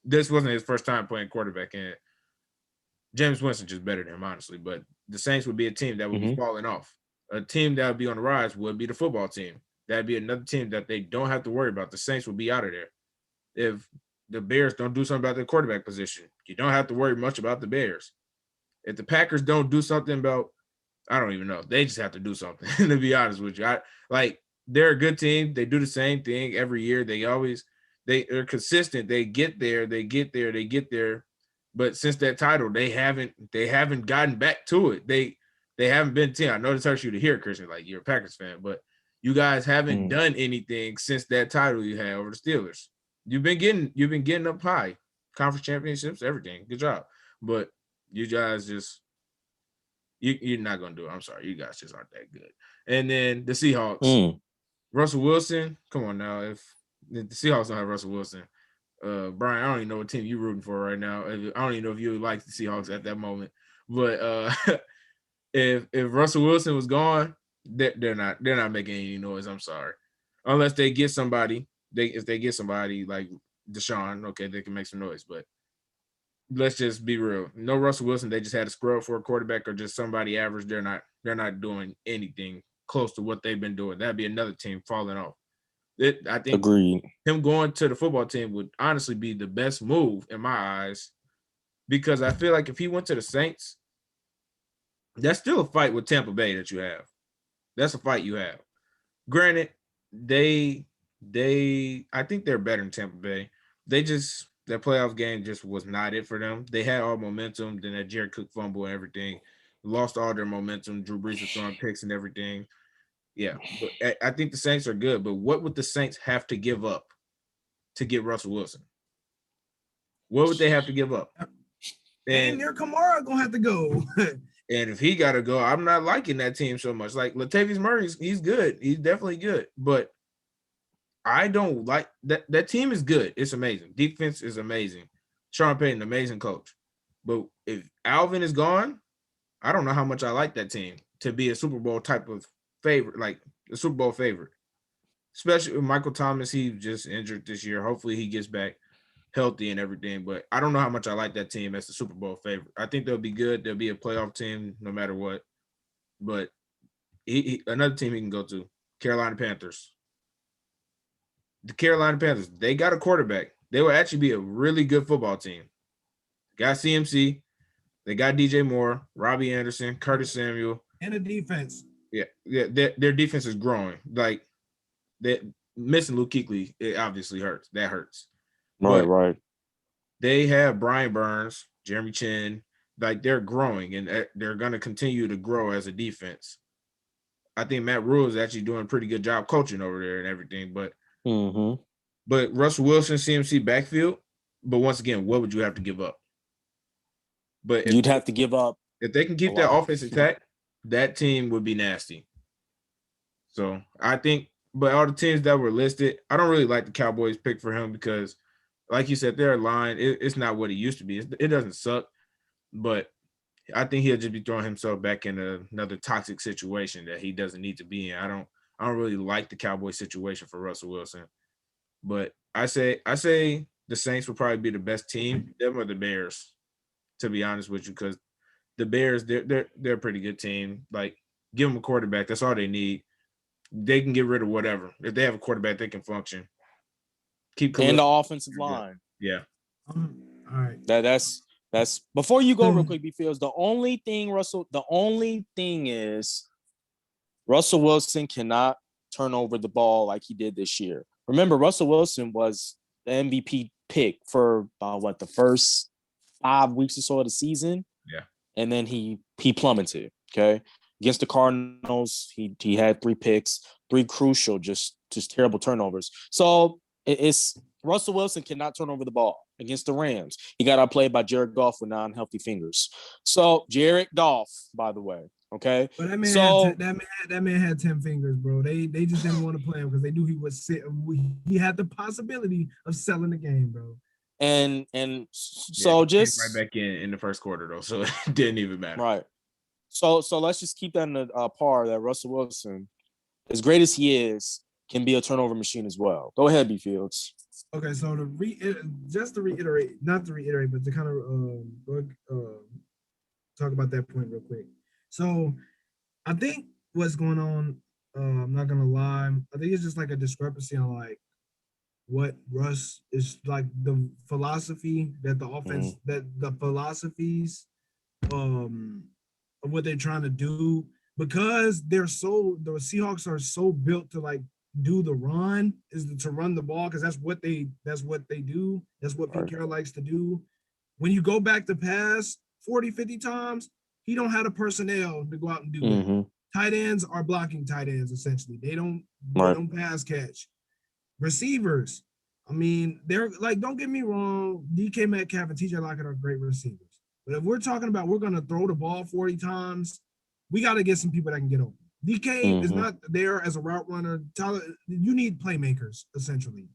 A: this wasn't his first time playing quarterback. And James Winston just better than him, honestly. But the Saints would be a team that would be falling off. A team that would be on the rise would be the football team. That'd be another team that they don't have to worry about. The Saints will be out of there. If the Bears don't do something about their quarterback position, you don't have to worry much about the Bears. If the Packers don't do something about, I don't even know. They just have to do something, to be honest with you. They're a good team. They do the same thing every year. They're consistent. They get there. But since that title, they haven't gotten back to it. They haven't been team. I know this hurts you to hear, Christian, like you're a Packers fan, but you guys haven't done anything since that title you had over the Steelers. You've been getting up high, conference championships, everything. Good job, but you guys just you're not gonna do it. I'm sorry, you guys just aren't that good. And then the Seahawks, Russell Wilson. Come on now, if the Seahawks don't have Russell Wilson, Brian, I don't even know what team you're rooting for right now. I don't even know if you like the Seahawks at that moment. But if Russell Wilson was gone, they're not making any noise. I'm sorry, unless they get somebody. If they get somebody like Deshaun, okay, they can make some noise. But let's just be real. No Russell Wilson. They just had a scrub for a quarterback or just somebody average. They're not doing anything close to what they've been doing. That'd be another team falling off. I think
B: Agreed.
A: Him going to the football team would honestly be the best move in my eyes, because I feel like if he went to the Saints, that's still a fight with Tampa Bay that you have. That's a fight you have. Granted, I think they're better than Tampa Bay. that playoff game just was not it for them. They had all momentum, then that Jared Cook fumble and everything, lost all their momentum. Drew Brees was throwing picks and everything. Yeah, but I think the Saints are good. But what would the Saints have to give up to get Russell Wilson? What would they have to give up?
C: And near Kamara gonna have to go.
A: And if he got to go, I'm not liking that team so much. Like Latavius Murray, he's good. He's definitely good. But I don't like that. That team is good. It's amazing. Defense is amazing. Sean Payton, amazing coach. But if Alvin is gone, I don't know how much I like that team to be a Super Bowl type of favorite, like a Super Bowl favorite. Especially with Michael Thomas, he just injured this year. Hopefully he gets back healthy and everything. But I don't know how much I like that team as the Super Bowl favorite. I think they'll be good. They'll be a playoff team no matter what. But another team he can go to, Carolina Panthers. The Carolina Panthers, they got a quarterback. They will actually be a really good football team. Got CMC. They got DJ Moore, Robbie Anderson, Curtis Samuel.
C: And a defense.
A: Yeah. Their defense is growing. Like, missing Luke Kuechly, it obviously hurts. That hurts.
B: Right.
A: They have Brian Burns, Jeremy Chin. Like, they're growing, and they're going to continue to grow as a defense. I think Matt Rule is actually doing a pretty good job coaching over there and everything. But Russell Wilson, CMC backfield. But once again, what would you have to give up? But
B: you'd have to give up.
A: If they can keep that offense intact, that team would be nasty. So I think, but all the teams that were listed, I don't really like the Cowboys pick for him because, like you said, their line, it's not what it used to be. It doesn't suck, but I think he'll just be throwing himself back in another toxic situation that he doesn't need to be in. I don't really like the Cowboys situation for Russell Wilson. But I say the Saints will probably be the best team. Them or the Bears, to be honest with you, because the Bears, they're a pretty good team. Like, give them a quarterback. That's all they need. They can get rid of whatever. If they have a quarterback, they can function.
B: And the offensive line.
A: Yeah.
C: All right.
B: That's before you go real quick, B-Fields, the only thing is Russell Wilson cannot turn over the ball like he did this year. Remember, Russell Wilson was the MVP pick for the first 5 weeks or so of the season.
A: Yeah. And
B: then he plummeted. Okay. Against the Cardinals, he had 3 picks, 3 crucial, just terrible turnovers. So it's Russell Wilson cannot turn over the ball against the Rams. He got outplayed by Jared Goff with non-healthy fingers. So Jared Goff, by the way, okay.
C: But that man had 10 fingers, bro. They just didn't want to play him because they knew he had the possibility of selling the game, bro.
B: And so just
A: right back in the first quarter though, so it didn't even matter.
B: Right. So let's just keep that in the par that Russell Wilson, as great as he is, can be a turnover machine as well. Go ahead, B. Fields.
C: Okay, so to reiterate, not to reiterate, but to kind of talk about that point real quick. So I think what's going on, I'm not gonna lie, I think it's just like a discrepancy on like what Russ is like, the philosophy that the offense, that the philosophies of what they're trying to do, because the Seahawks are so built to like do the run, is to run the ball, because that's what they do. That's what Pete Carroll likes to do. When you go back to pass 40, 50 times, he don't have the personnel to go out and do it. Tight ends are blocking tight ends, essentially. They don't pass catch. Receivers, I mean, they're like, don't get me wrong, DK Metcalf and TJ Lockett are great receivers. But if we're talking about we're going to throw the ball 40 times, we got to get some people that can get open. DK is not there as a route runner. Tyler, you need playmakers, essentially,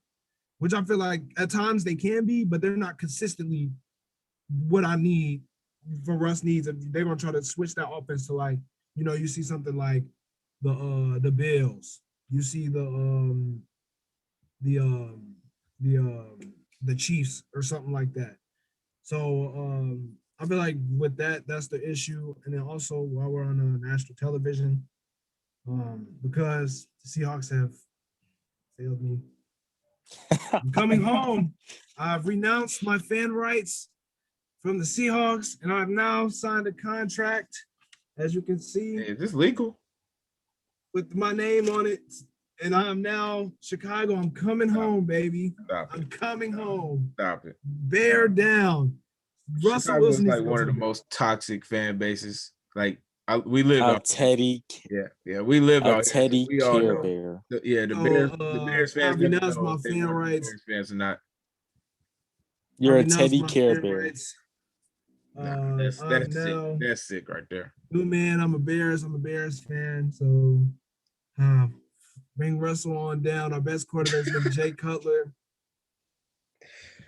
C: which I feel like at times they can be, but they're not consistently what I need for Russ needs. They're going to try to switch that offense to, like, you know, you see something like the Bills. You see the Chiefs or something like that. So I feel like with that, that's the issue. And then also while we're on national television, because the Seahawks have failed me. I'm coming home. I've renounced my fan rights from the Seahawks, and I've now signed a contract, as you can see.
A: Is this legal?
C: With my name on it, And I'm now Chicago. I'm coming home, baby.
A: Stop
C: I'm
A: it.
C: coming home.
A: Stop it.
C: Bear down. Russell
A: Chicago
C: Wilson
A: is
C: needs
A: like
C: to go
A: one of
C: to
A: the
C: the
A: most toxic fan bases. Like we live out.
B: Teddy,
A: Yeah, we live
B: a
A: out here. So
B: Teddy
A: we all
B: Care
A: know.
B: Bear.
A: The Bears fans
C: I'll
A: never
C: renounce
A: know
C: my
A: if they
C: fan
A: want to be
C: rights.
A: Bears fans or not.
B: You're
C: I'll
B: a
C: renounce
B: Teddy
C: my
B: Care
C: fan
B: Bear.
C: rights.
A: Nah, that's sick.
C: Now,
A: That's sick right there.
C: new man, I'm a Bears fan. So bring Russell on down. Our best quarterback's been Jay Cutler.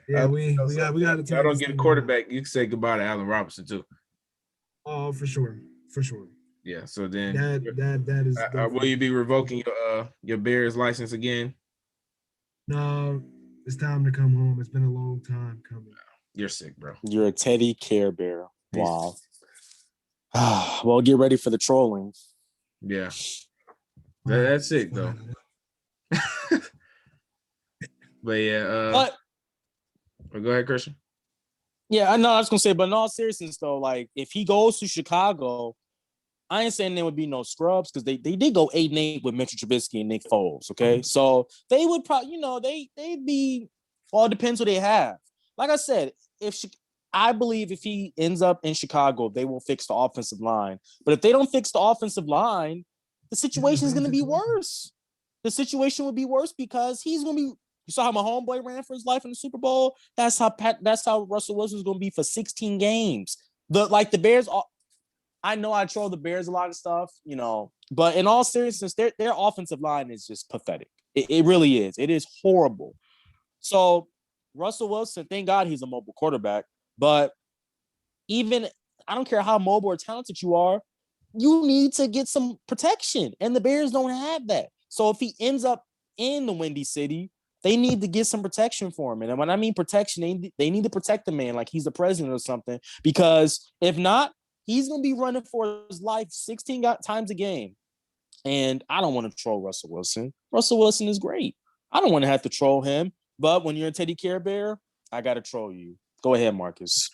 C: Yeah, we got to turn.
A: I don't
C: this
A: get a
C: thing
A: quarterback. You can say goodbye to Allen Robinson too.
C: around. Oh, for sure.
A: Yeah. So then
C: That is.
A: will you be revoking your Bears license again?
C: No, it's time to come home. It's been a long time coming.
A: You're sick, bro.
B: You're a Teddy Care Bear. Wow. Well, get ready for the trolling.
A: Yeah. That's sick though. But yeah, go ahead, Christian.
B: Yeah, I know. I was gonna say, but in all seriousness, though, like if he goes to Chicago, I ain't saying there would be no scrubs because they did go 8-8 with Mitchell Trubisky and Nick Foles. Okay, so they would probably, they'd be. All depends who they have. Like I said, I believe if he ends up in Chicago, they will fix the offensive line. But if they don't fix the offensive line, the situation is going to be worse. The situation would be worse because he's going to be. You saw how my homeboy ran for his life in the Super Bowl. That's how Russell Wilson's going to be for 16 games. The Bears. I know I troll the Bears a lot of stuff, but in all seriousness, their offensive line is just pathetic. It really is. It is horrible. So Russell Wilson, thank God he's a mobile quarterback. But even I don't care how mobile or talented you are, you need to get some protection, and the Bears don't have that. So if he ends up in the Windy City, they need to get some protection for him. And when I mean protection, they need to protect the man like he's the president or something. Because if not, he's going to be running for his life 16 times a game. And I don't want to troll Russell Wilson. Russell Wilson is great. I don't want to have to troll him. But when you're a Teddy Care Bear, I got to troll you. Go ahead, Marcus.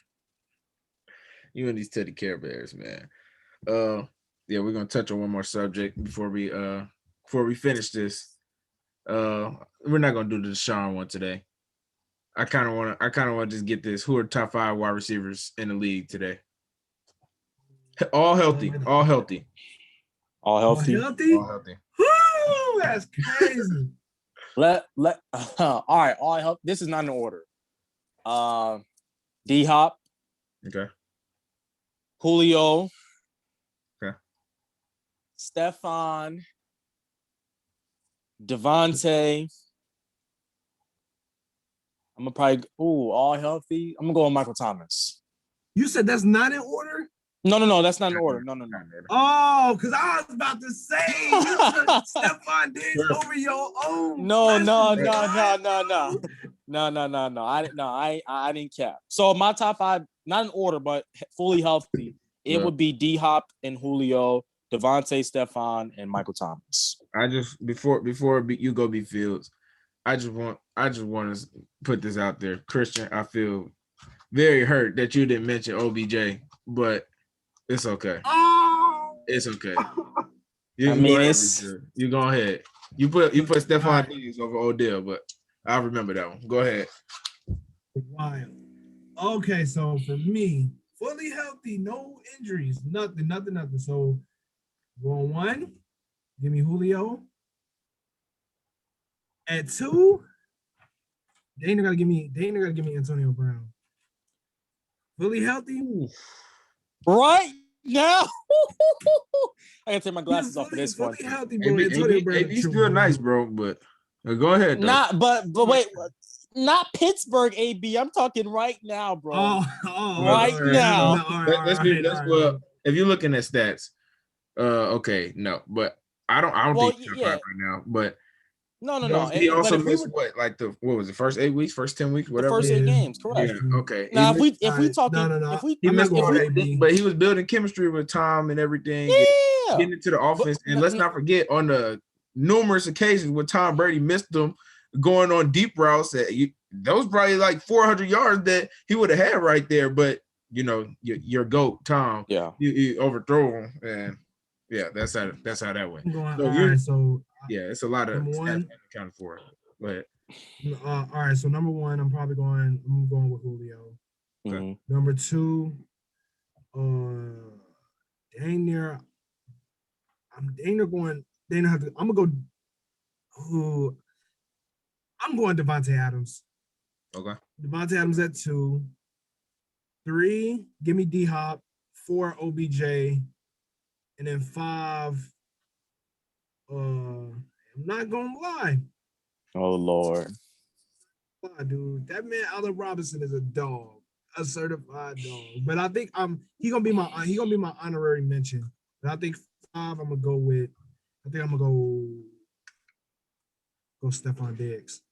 A: You and these Teddy Care Bears, man. Yeah, we're gonna touch on one more subject before we finish this. We're not gonna do the Deshaun one today. I kind of want to just get this. Who are top 5 wide receivers in the league today? All healthy.
B: All healthy.
C: All healthy. Woo, that's crazy.
B: All right. All healthy. This is not in order. D-Hop.
A: Okay.
B: Julio.
A: Okay.
B: Stephon. Devontae. I'm gonna probably all healthy. I'm gonna go with Michael Thomas.
C: You said that's not in order?
B: No, that's not in order. No.
C: Oh, because I was about to say you took Stephon Diggs over your own.
B: No. I didn't cap. So my top 5, not in order, but fully healthy. It would be D-Hop and Julio, Devontae, Stephon, and Michael Thomas.
A: I just before you go be Fields, I just want to put this out there, Christian. I feel very hurt that you didn't mention OBJ, but it's okay.
C: Oh,
A: it's okay.
B: You
A: go ahead. You put Stephon Diggs over Odell, but I remember that one. Go ahead.
C: Wild. Okay, so for me, fully healthy, no injuries, nothing. So going 1, give me Julio. At 2, they ain't gotta give me Antonio Brown. Fully healthy.
B: Right now. I gotta take my glasses off for this one.
C: Fully healthy, bro. Antonio Brown.
A: He's still nice, bro, but go ahead. Though.
B: But wait, not Pittsburgh, AB. I'm talking right now, bro.
A: Right now. Well, if you're looking at stats, okay, no, but I don't think he's top 5 right now, but.
B: No.
A: He also missed what was it? First 8 weeks, first 10 weeks, whatever.
B: The first 8 games, correct?
A: Yeah, okay.
B: Now, if we talking,
A: but he was building chemistry with Tom and everything.
B: Yeah,
A: getting into the offense, and let's not forget on the numerous occasions when Tom Brady missed them, going on deep routes. Those probably like 400 yards that he would have had right there. But your GOAT Tom,
B: yeah,
A: you overthrow him, and Yeah, that's how that went.
C: I'm going.
A: So
C: All right, so
A: yeah, it's a lot of
C: number
A: stats
C: one.
A: accounted for. But
C: All right, so number one, I'm going with Julio.
B: Mm-hmm.
C: Number two, dang near. I'm dang near going. Dang near have to. I'm gonna go. Ooh, I'm going Devontae Adams.
A: okay.
C: Devontae Adams at 2. 3, give me D Hop. 4, OBJ, and then 5. I'm not gonna lie.
B: Oh Lord.
C: Dude, that man Allen Robinson is a dog, a certified dog. But I think he gonna be my honorary mention. But I think 5 I'm gonna go with. I think I'm gonna go Stephon Diggs.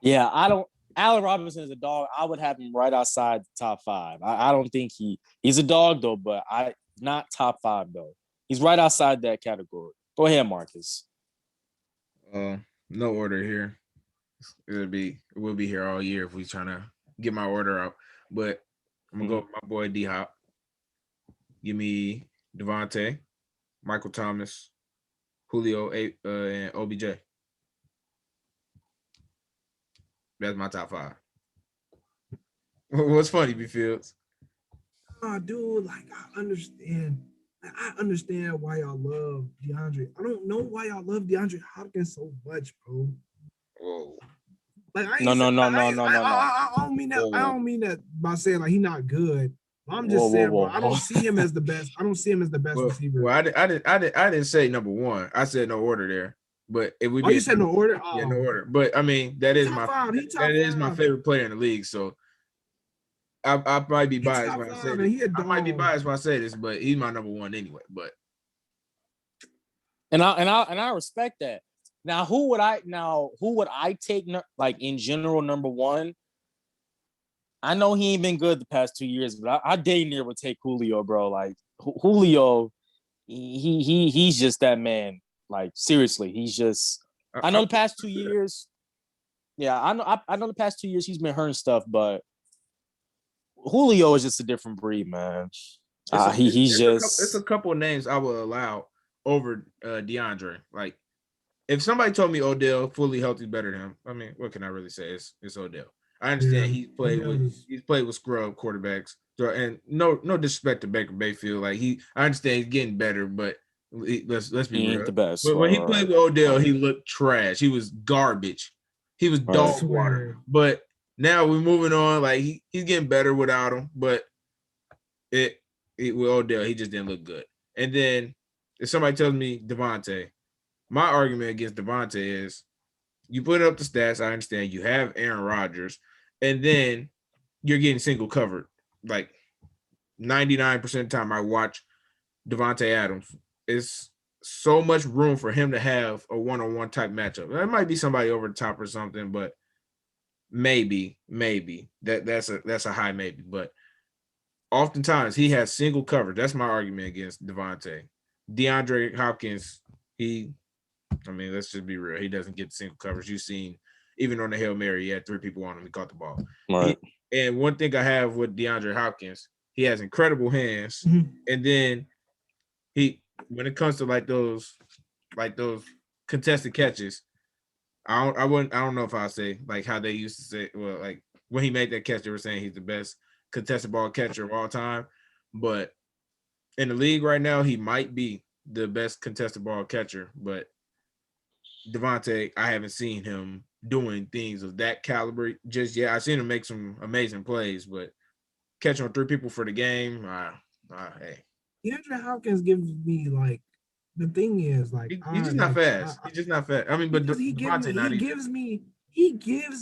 B: Yeah, I don't. Allen Robinson is a dog. I would have him right outside the top 5. I don't think he's a dog though, but not top 5 though. He's right outside that category. Go ahead, Marcus.
A: No order here. We'll be here all year if we trying to get my order out. But I'm gonna go with my boy D Hop. Give me Devontae, Michael Thomas, Julio, and OBJ. That's my top 5. What's funny, B Fields?
C: Oh, dude, like I understand. I understand why y'all love DeAndre. I don't know why y'all love DeAndre Hopkins so much, bro.
A: Whoa.
C: Like I
B: No.
C: don't mean that.
A: Whoa.
C: I don't mean that by saying like he's not good. I'm just
B: Whoa,
C: saying,
B: whoa,
C: bro. I don't see him as the best. I don't see him as the best receiver.
A: Well, I didn't say number 1. I said no order there. But if we
C: you said no order?
A: Yeah, no order. But I mean, that is my favorite player in the league. So I might be biased when I say this. I might be biased when I say this, but he's my number 1 anyway. But
B: I respect that. Now, who would I take like in general number 1? I know he ain't been good the past 2 years, but I dang near would take Julio, bro. Like Julio, he's just that man. Like seriously, he's just. I know the past 2 years. Yeah, I know the past 2 years he's been hurting stuff, but Julio is just a different breed, man.
A: It's a couple of names I will allow over DeAndre. Like if somebody told me Odell fully healthy better than him, I mean, what can I really say? It's Odell. I understand he's played with scrub quarterbacks. So, and no disrespect to Baker Mayfield. Like I understand he's getting better, but let's be real.
B: The best.
A: But when he played with Odell, he looked trash. He was garbage. He was dog water. But now we're moving on. Like he's getting better without him. But with Odell, he just didn't look good. And then if somebody tells me Devontae, my argument against Devontae is you put up the stats. I understand you have Aaron Rodgers, and then you're getting single covered. Like 99% of the time I watch Devontae Adams, it's so much room for him to have a one-on-one type matchup. There might be somebody over the top or something, but maybe that's a high maybe. But oftentimes he has single coverage. That's my argument against Devontae. DeAndre Hopkins, let's just be real. He doesn't get single coverage. You've seen, even on the Hail Mary, he had 3 people on him. He caught the ball.
B: Right.
A: And one thing I have with DeAndre Hopkins, he has incredible hands. Mm-hmm. And then when it comes to like those contested catches, I don't know if I'll say like how they used to say, well, like when he made that catch, they were saying he's the best contested ball catcher of all time. But in the league right now, he might be the best contested ball catcher. But Devontae, I haven't seen him doing things of that caliber just yet. I've seen him make some amazing plays, but catching on 3 people for the game, hey.
C: DeAndre Hopkins gives me like the thing is like
A: he's just not fast. He's just not fast. I mean, but
C: he gives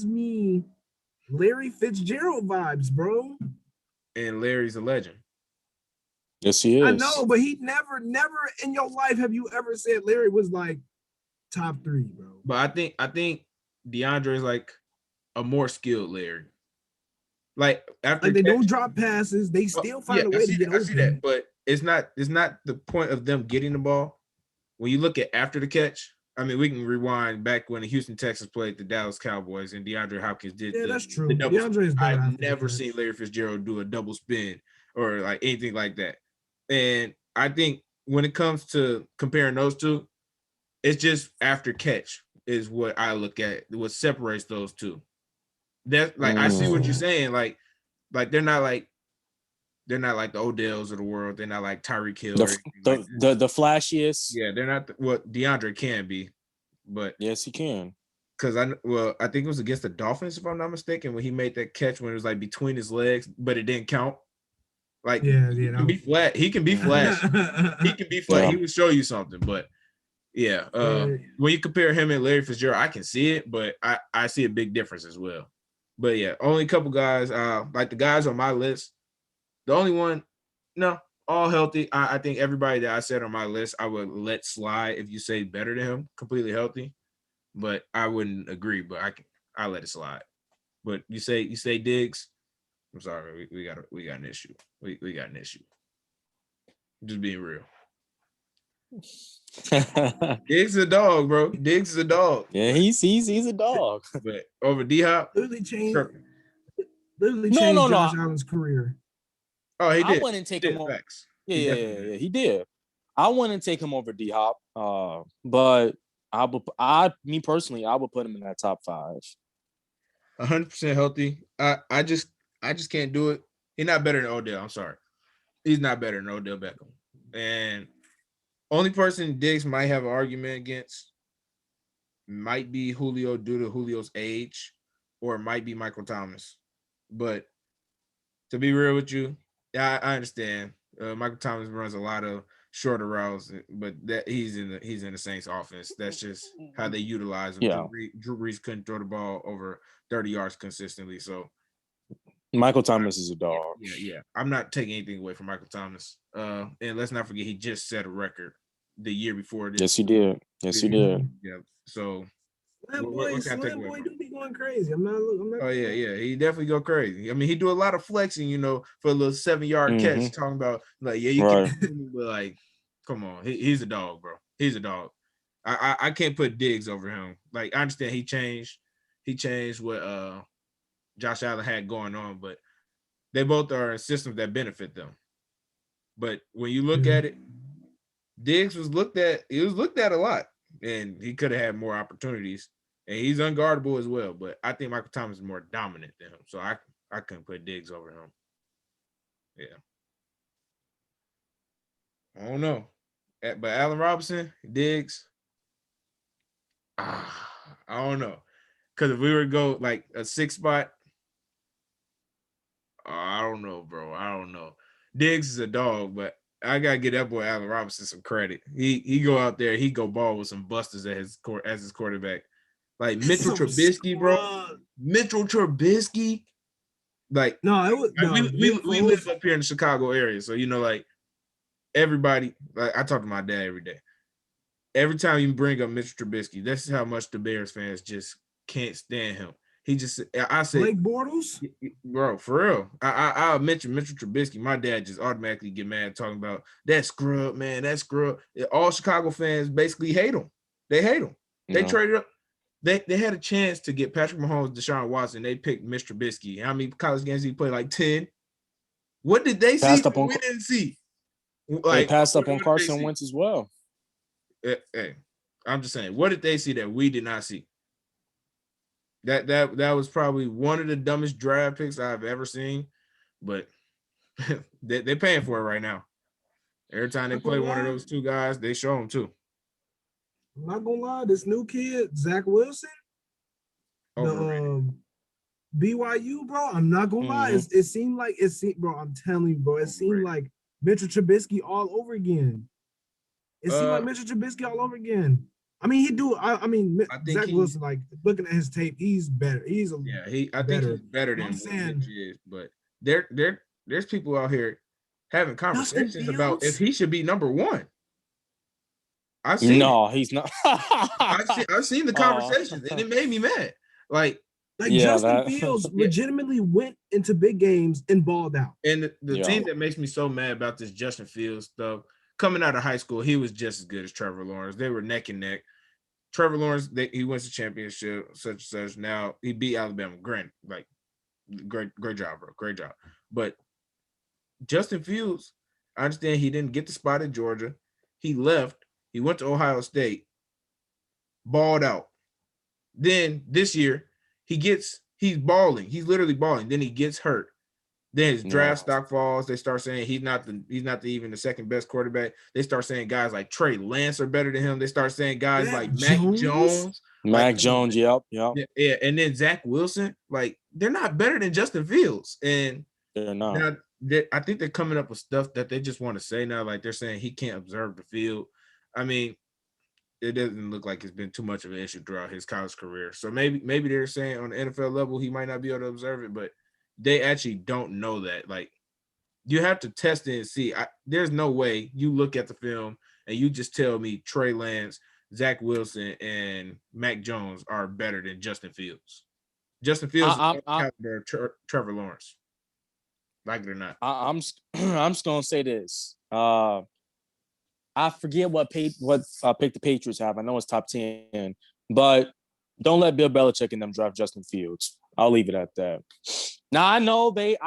C: me Larry Fitzgerald vibes, bro.
A: And Larry's a legend.
B: Yes, he is.
C: I know, but he never in your life have you ever said Larry was like top 3, bro.
A: But I think DeAndre is like a more skilled Larry. Like after
C: they don't drop passes, they still find a way to get open. I see that,
A: but it's not the point of them getting the ball. When you look at after the catch, I mean, we can rewind back when the Houston Texans played the Dallas Cowboys and DeAndre Hopkins did. Yeah,
C: that's true. DeAndre is better.
A: I've never seen Larry Fitzgerald do a double spin or like anything like that. And I think when it comes to comparing those two, it's just after catch is what I look at. What separates those two. That like I see what you're saying. Like they're not like the Odells of the world. They're not like Tyreek Hill.
B: The flashiest.
A: Yeah, they're not what DeAndre can be, but
B: yes, he can.
A: Because I think it was against the Dolphins, if I'm not mistaken, when he made that catch when it was like between his legs, but it didn't count. Like he can be flat. He can be flash. He can be flat. Yeah. He would show you something, but yeah. When you compare him and Larry Fitzgerald, I can see it, but I see a big difference as well. But yeah, only a couple guys, like the guys on my list. The only one, no, all healthy. I think everybody that I said on my list, I would let slide if you say better than him, completely healthy. But I wouldn't agree. But I let it slide. But you say Diggs. I'm sorry, we got an issue. We got an issue. Just being real. Diggs is a dog, bro. Diggs is a dog.
B: Yeah, he's a dog.
A: But over D-Hop,
C: literally changed Josh Allen's career.
A: Oh, he did.
B: I wouldn't take him over. Yeah, he did. I wouldn't take him over D-Hop. But me personally, I would put him in that top 5.
A: 100% healthy. I just can't do it. He's not better than Odell. I'm sorry. He's not better than Odell Beckham. And only person Diggs might have an argument against might be Julio due to Julio's age, or it might be Michael Thomas. But to be real with you, I understand. Michael Thomas runs a lot of shorter routes, but that he's in the Saints offense. That's just how they utilize him.
B: Yeah.
A: Drew Brees couldn't throw the ball over 30 yards consistently. So
B: Michael Thomas is a dog.
A: Yeah. I'm not taking anything away from Michael Thomas. And let's not forget he just set a record the year before this.
B: Yes, he did.
A: Yeah. So
C: Boy do be going crazy. I'm not.
A: Oh yeah. He definitely go crazy. I mean, he do a lot of flexing, for a little 7-yard catch. Talking about like, yeah, you can, but like, come on, he's a dog, bro. He's a dog. I can't put Diggs over him. Like, I understand he changed what Josh Allen had going on, but they both are in systems that benefit them. But when you look at it, Diggs was looked at. He was looked at a lot, and he could have had more opportunities. And he's unguardable as well. But I think Michael Thomas is more dominant than him, so I couldn't put Diggs over him. Yeah, I don't know, but Allen Robinson, Diggs, I don't know, because if we were to go like a 6 spot. I don't know, bro. I don't know. Diggs is a dog, but I gotta get that boy Allen Robinson some credit. He go out there, he go ball with some busters as his quarterback. Like Mitchell Trubisky, bro. Mitchell Trubisky. Like we live up here in the Chicago area, so like everybody. Like I talk to my dad every day. Every time you bring up Mitchell Trubisky, that's how much the Bears fans just can't stand him. I say
C: Blake Bortles,
A: bro, for real. I'll mention Mitchell Trubisky. My dad just automatically get mad talking about that scrub, man. That scrub. All Chicago fans basically hate him. They hate him. They traded up. They had a chance to get Patrick Mahomes, Deshaun Watson. They picked Mr. Trubisky. How many college games he played? Like 10. What did they see that we didn't see?
B: Like, they passed up on Carson Wentz as well.
A: Hey, I'm just saying, what did they see that we did not see? That was probably one of the dumbest draft picks I've ever seen, but they're paying for it right now. Every time they play one of those two guys, they show them too.
C: I'm not gonna lie, this new kid, Zach Wilson, the BYU, bro. I'm not gonna lie. It seemed, bro. I'm telling you, bro. It seemed like Mitchell Trubisky all over again. I mean, he do. I mean, Zach Wilson, like looking at his tape, he's better. I think he's better
A: than what he is. But there's people out here having conversations about if he should be number 1.
B: He's not.
A: I've seen the conversations, and it made me mad.
C: Justin Fields legitimately went into big games and balled out.
A: And the thing that makes me so mad about this Justin Fields stuff. Coming out of high school, he was just as good as Trevor Lawrence. They were neck and neck. Trevor Lawrence, he wins the championship, such and such. Now he beat Alabama. Great job, bro. Great job. But Justin Fields, I understand he didn't get the spot at Georgia. he left. He went to Ohio State, balled out. Then this year, he's balling. He's literally balling. Then he gets hurt. Then his draft stock falls. They start saying he's not even the second best quarterback. They start saying guys like Trey Lance are better than him. They start saying guys like Mac Jones.
B: Yep.
A: Yeah, and then Zach Wilson. Like, they're not better than Justin Fields. And
B: they're not.
A: Now, I think they're coming up with stuff that they just want to say now. Like, they're saying he can't observe the field. I mean, it doesn't look like it's been too much of an issue throughout his college career. So maybe they're saying on the NFL level he might not be able to observe it, but they actually don't know that. Like, you have to test it and see. There's no way you look at the film and you just tell me Trey Lance, Zach Wilson, and Mac Jones are better than Justin Fields. Justin Fields is Trevor Lawrence. Like it or not.
B: I'm just gonna say this. I forget what pick the Patriots have. I know it's top 10, but don't let Bill Belichick and them draft Justin Fields. I'll leave it at that. Now I know they're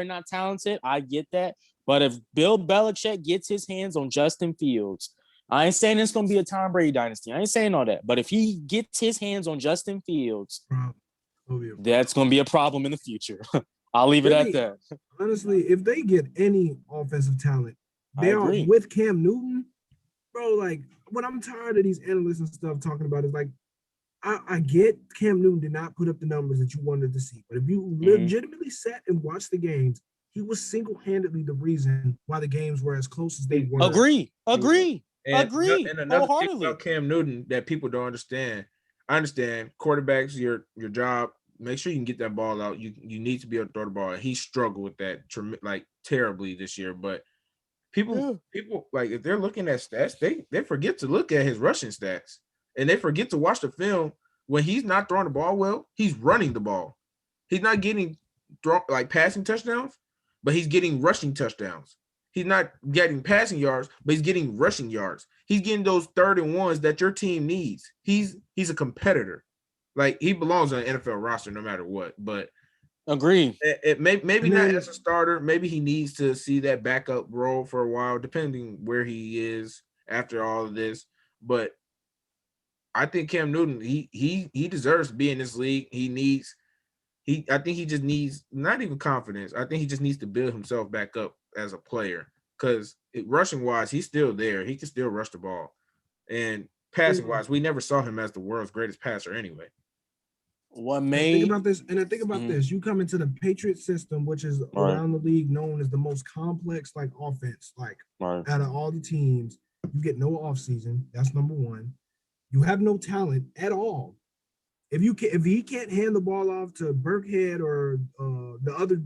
B: not talented. I get that. But if Bill Belichick gets his hands on Justin Fields, I ain't saying it's gonna be a Tom Brady dynasty. I ain't saying all that. But if he gets his hands on Justin Fields, that's gonna be a problem in the future. I'll leave it at that.
C: Honestly, if they get any offensive talent, they are with Cam Newton, bro. Like, what I'm tired of these analysts and stuff talking about is like, I get Cam Newton did not put up the numbers that you wanted to see, but if you legitimately sat and watched the games, he was single-handedly the reason why the games were as close as they were.
B: Agree.
A: And another thing about Cam Newton that people don't understand. I understand quarterbacks, your job. Make sure you can get that ball out. You need to be able to throw the ball. He struggled with that like terribly this year. But people like, if they're looking at stats, they forget to look at his rushing stats, and they forget to watch the film. When he's not throwing the ball well, he's running the ball. He's not getting passing touchdowns, but he's getting rushing touchdowns. He's not getting passing yards, but he's getting rushing yards. He's getting those 3rd and 1s that your team needs. He's a competitor. Like, he belongs on an NFL roster no matter what. But
B: agree.
A: Maybe not as a starter. Maybe he needs to see that backup role for a while, depending where he is after all of this. But I think Cam Newton, he deserves to be in this league. I think he just needs not even confidence. I think he just needs to build himself back up as a player, because rushing wise, he's still there. He can still rush the ball, and passing wise, we never saw him as the world's greatest passer anyway.
C: Think about this. You come into the Patriots system, which is around the league known as the most complex offense. Out of all the teams, you get no offseason. That's number one. You have no talent at all. If he can't hand the ball off to Burkhead or the other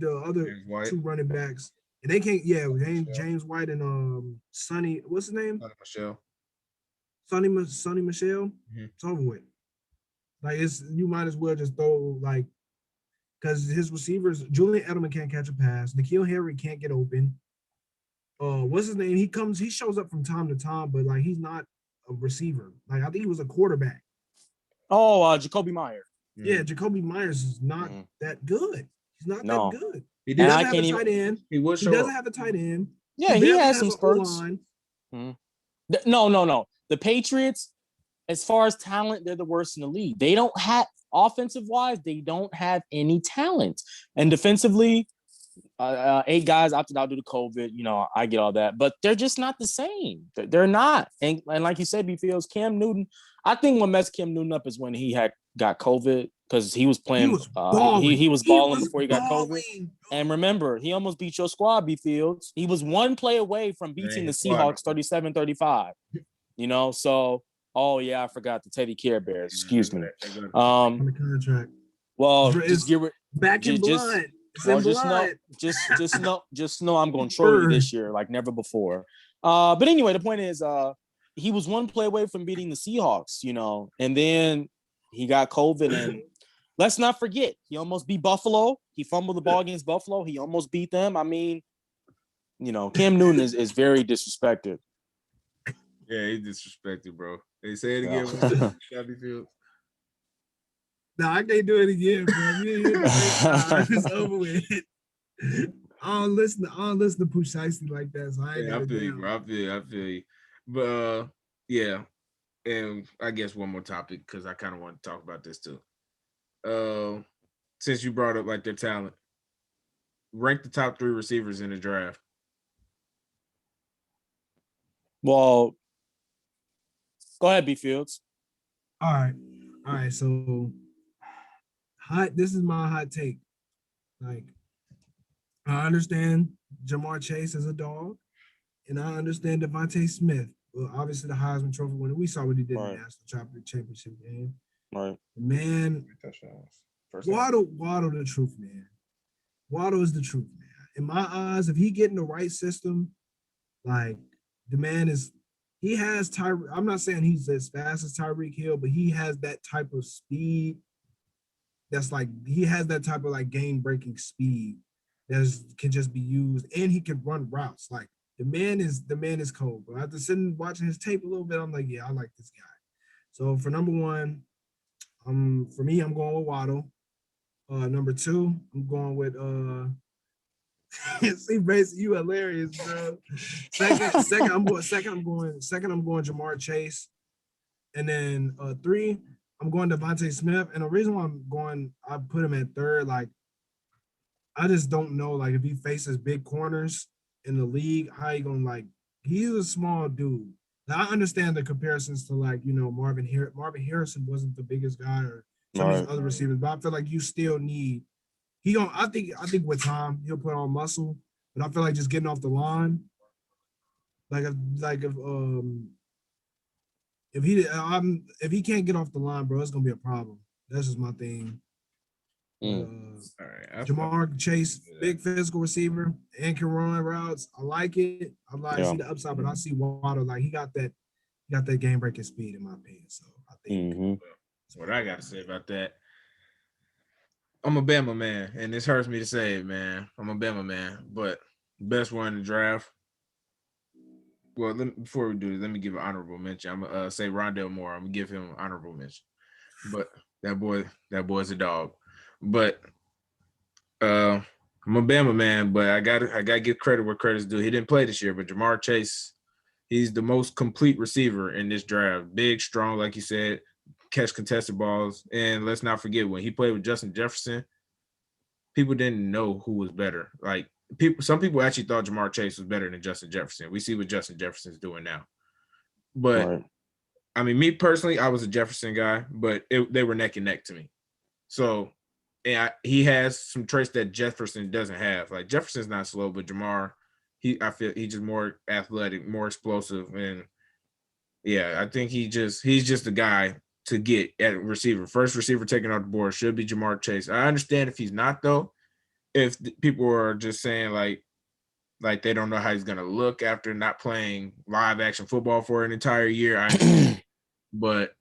C: two running backs, and they can't, James White and Sonny, what's his name? Sonny Michel. It's over with. Like, you might as well just throw, because his receivers, Julian Edelman can't catch a pass. N'Keal Harry can't get open. What's his name? He shows up from time to time, but he's not a receiver. I think he was a quarterback.
B: Jacoby Myers.
C: Yeah, Jacoby Myers is not that good. He's not that good. He doesn't have a tight end. He doesn't have a tight end.
B: Yeah, he has some spurts. No. The Patriots, as far as talent, they're the worst in the league. They don't have, offensive wise, they don't have any talent. And defensively, 8 guys opted out due to COVID. I get all that, but they're just not the same. They're not. And like you said, B-Fields, Cam Newton, I think what messed Cam Newton up is when he got COVID, because he was playing. He was balling before he got COVID. And remember, he almost beat your squad, B-Fields. He was one play away from beating the Seahawks 37-35. So. Oh yeah, I forgot the Teddy Care Bears. Excuse me.
C: On the contract.
B: Well, just get
C: back in blood.
B: Just know I'm going to troll you this year like never before. But anyway, the point is, he was one play away from beating the Seahawks, and then he got COVID, and let's not forget, he almost beat Buffalo. He fumbled the ball against Buffalo. He almost beat them. I mean, Cam Newton is very disrespected.
A: Yeah, he's disrespected, bro. They say it again.
C: No, I can't do it again, bro. It's over with. I don't listen to Pooh Shiesty like that, so I ain't
A: Yeah, I
C: got it
A: feel you,
C: down.
A: bro. I feel you. But yeah, and I guess one more topic because I kind of want to talk about this too. Since you brought up like their talent, rank the top 3 receivers in the draft.
B: Well, go ahead, B Fields.
C: All right. So this is my hot take. Like, I understand Jamar Chase is a dog, and I understand Devontae Smith. Well, obviously the Heisman Trophy winner. We saw what he did in the national championship game.
B: Right.
C: Man, Waddle the truth, man. Waddle is the truth, man. In my eyes, if he get in the right system, like the man is, he has Tyreek. I'm not saying he's as fast as Tyreek Hill, but he has that type of speed. That's like he has that type of like game breaking speed that can just be used, and he can run routes. Like the man is cold. But after sitting watching his tape a little bit, I'm like, yeah, I like this guy. So for number one, for me, I'm going with Waddle. Number 2, I'm going with see, Mason, you hilarious, bro. Second, I'm going Jamar Chase. And then 3, I'm going Devontae Smith. And the reason why I put him at 3rd, like, I just don't know, like, if he faces big corners in the league, how he gonna, like, he's a small dude. Now, I understand the comparisons to, like, Marvin Harrison wasn't the biggest guy, or some of these other receivers, but I feel like you still need. I think with time he'll put on muscle, but I feel like just getting off the line, if he can't get off the line, bro, it's gonna be a problem. That's just my thing.
A: All right,
C: Jamar Chase, big physical receiver, and can run routes. I like it. I see the upside, but I see Waddle, like he got that game breaking speed in my opinion. So I think
A: that's what I got to say about that. I'm a Bama man, and this hurts me to say it, man. I'm a Bama man, but best one in the draft. Well, before we do this, let me give an honorable mention. I'm gonna say Rondale Moore. I'm gonna give him an honorable mention. But that boy's a dog. But I'm a Bama man, but I gotta give credit where credit's due. He didn't play this year, but Jamar Chase, he's the most complete receiver in this draft. Big, strong, like you said, catch contested balls. And let's not forget, when he played with Justin Jefferson, people didn't know who was better. Like some people actually thought Jamar Chase was better than Justin Jefferson. We see what Justin Jefferson's doing now. But I mean, me personally, I was a Jefferson guy, but they were neck and neck to me. So, and he has some traits that Jefferson doesn't have. Like Jefferson's not slow, but Jamar, I feel he's just more athletic, more explosive, and yeah, I think he's just the guy to get at receiver. First receiver taken off the board should be Jamar Chase. I understand if he's not though. If people are just saying like they don't know how he's gonna look after not playing live action football for an entire year, I understand. But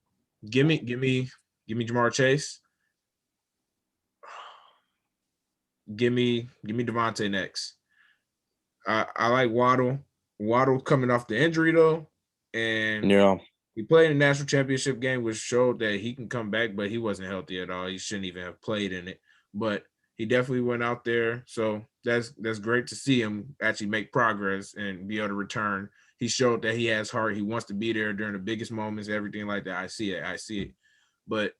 A: give me Jamar Chase. Give me Devontae next. I like Waddle. Waddle coming off the injury though, and he played in the national championship game, which showed that he can come back, but he wasn't healthy at all. He shouldn't even have played in it, but he definitely went out there. So that's great to see him actually make progress and be able to return. He showed that he has heart. He wants to be there during the biggest moments, everything like that. I see it. But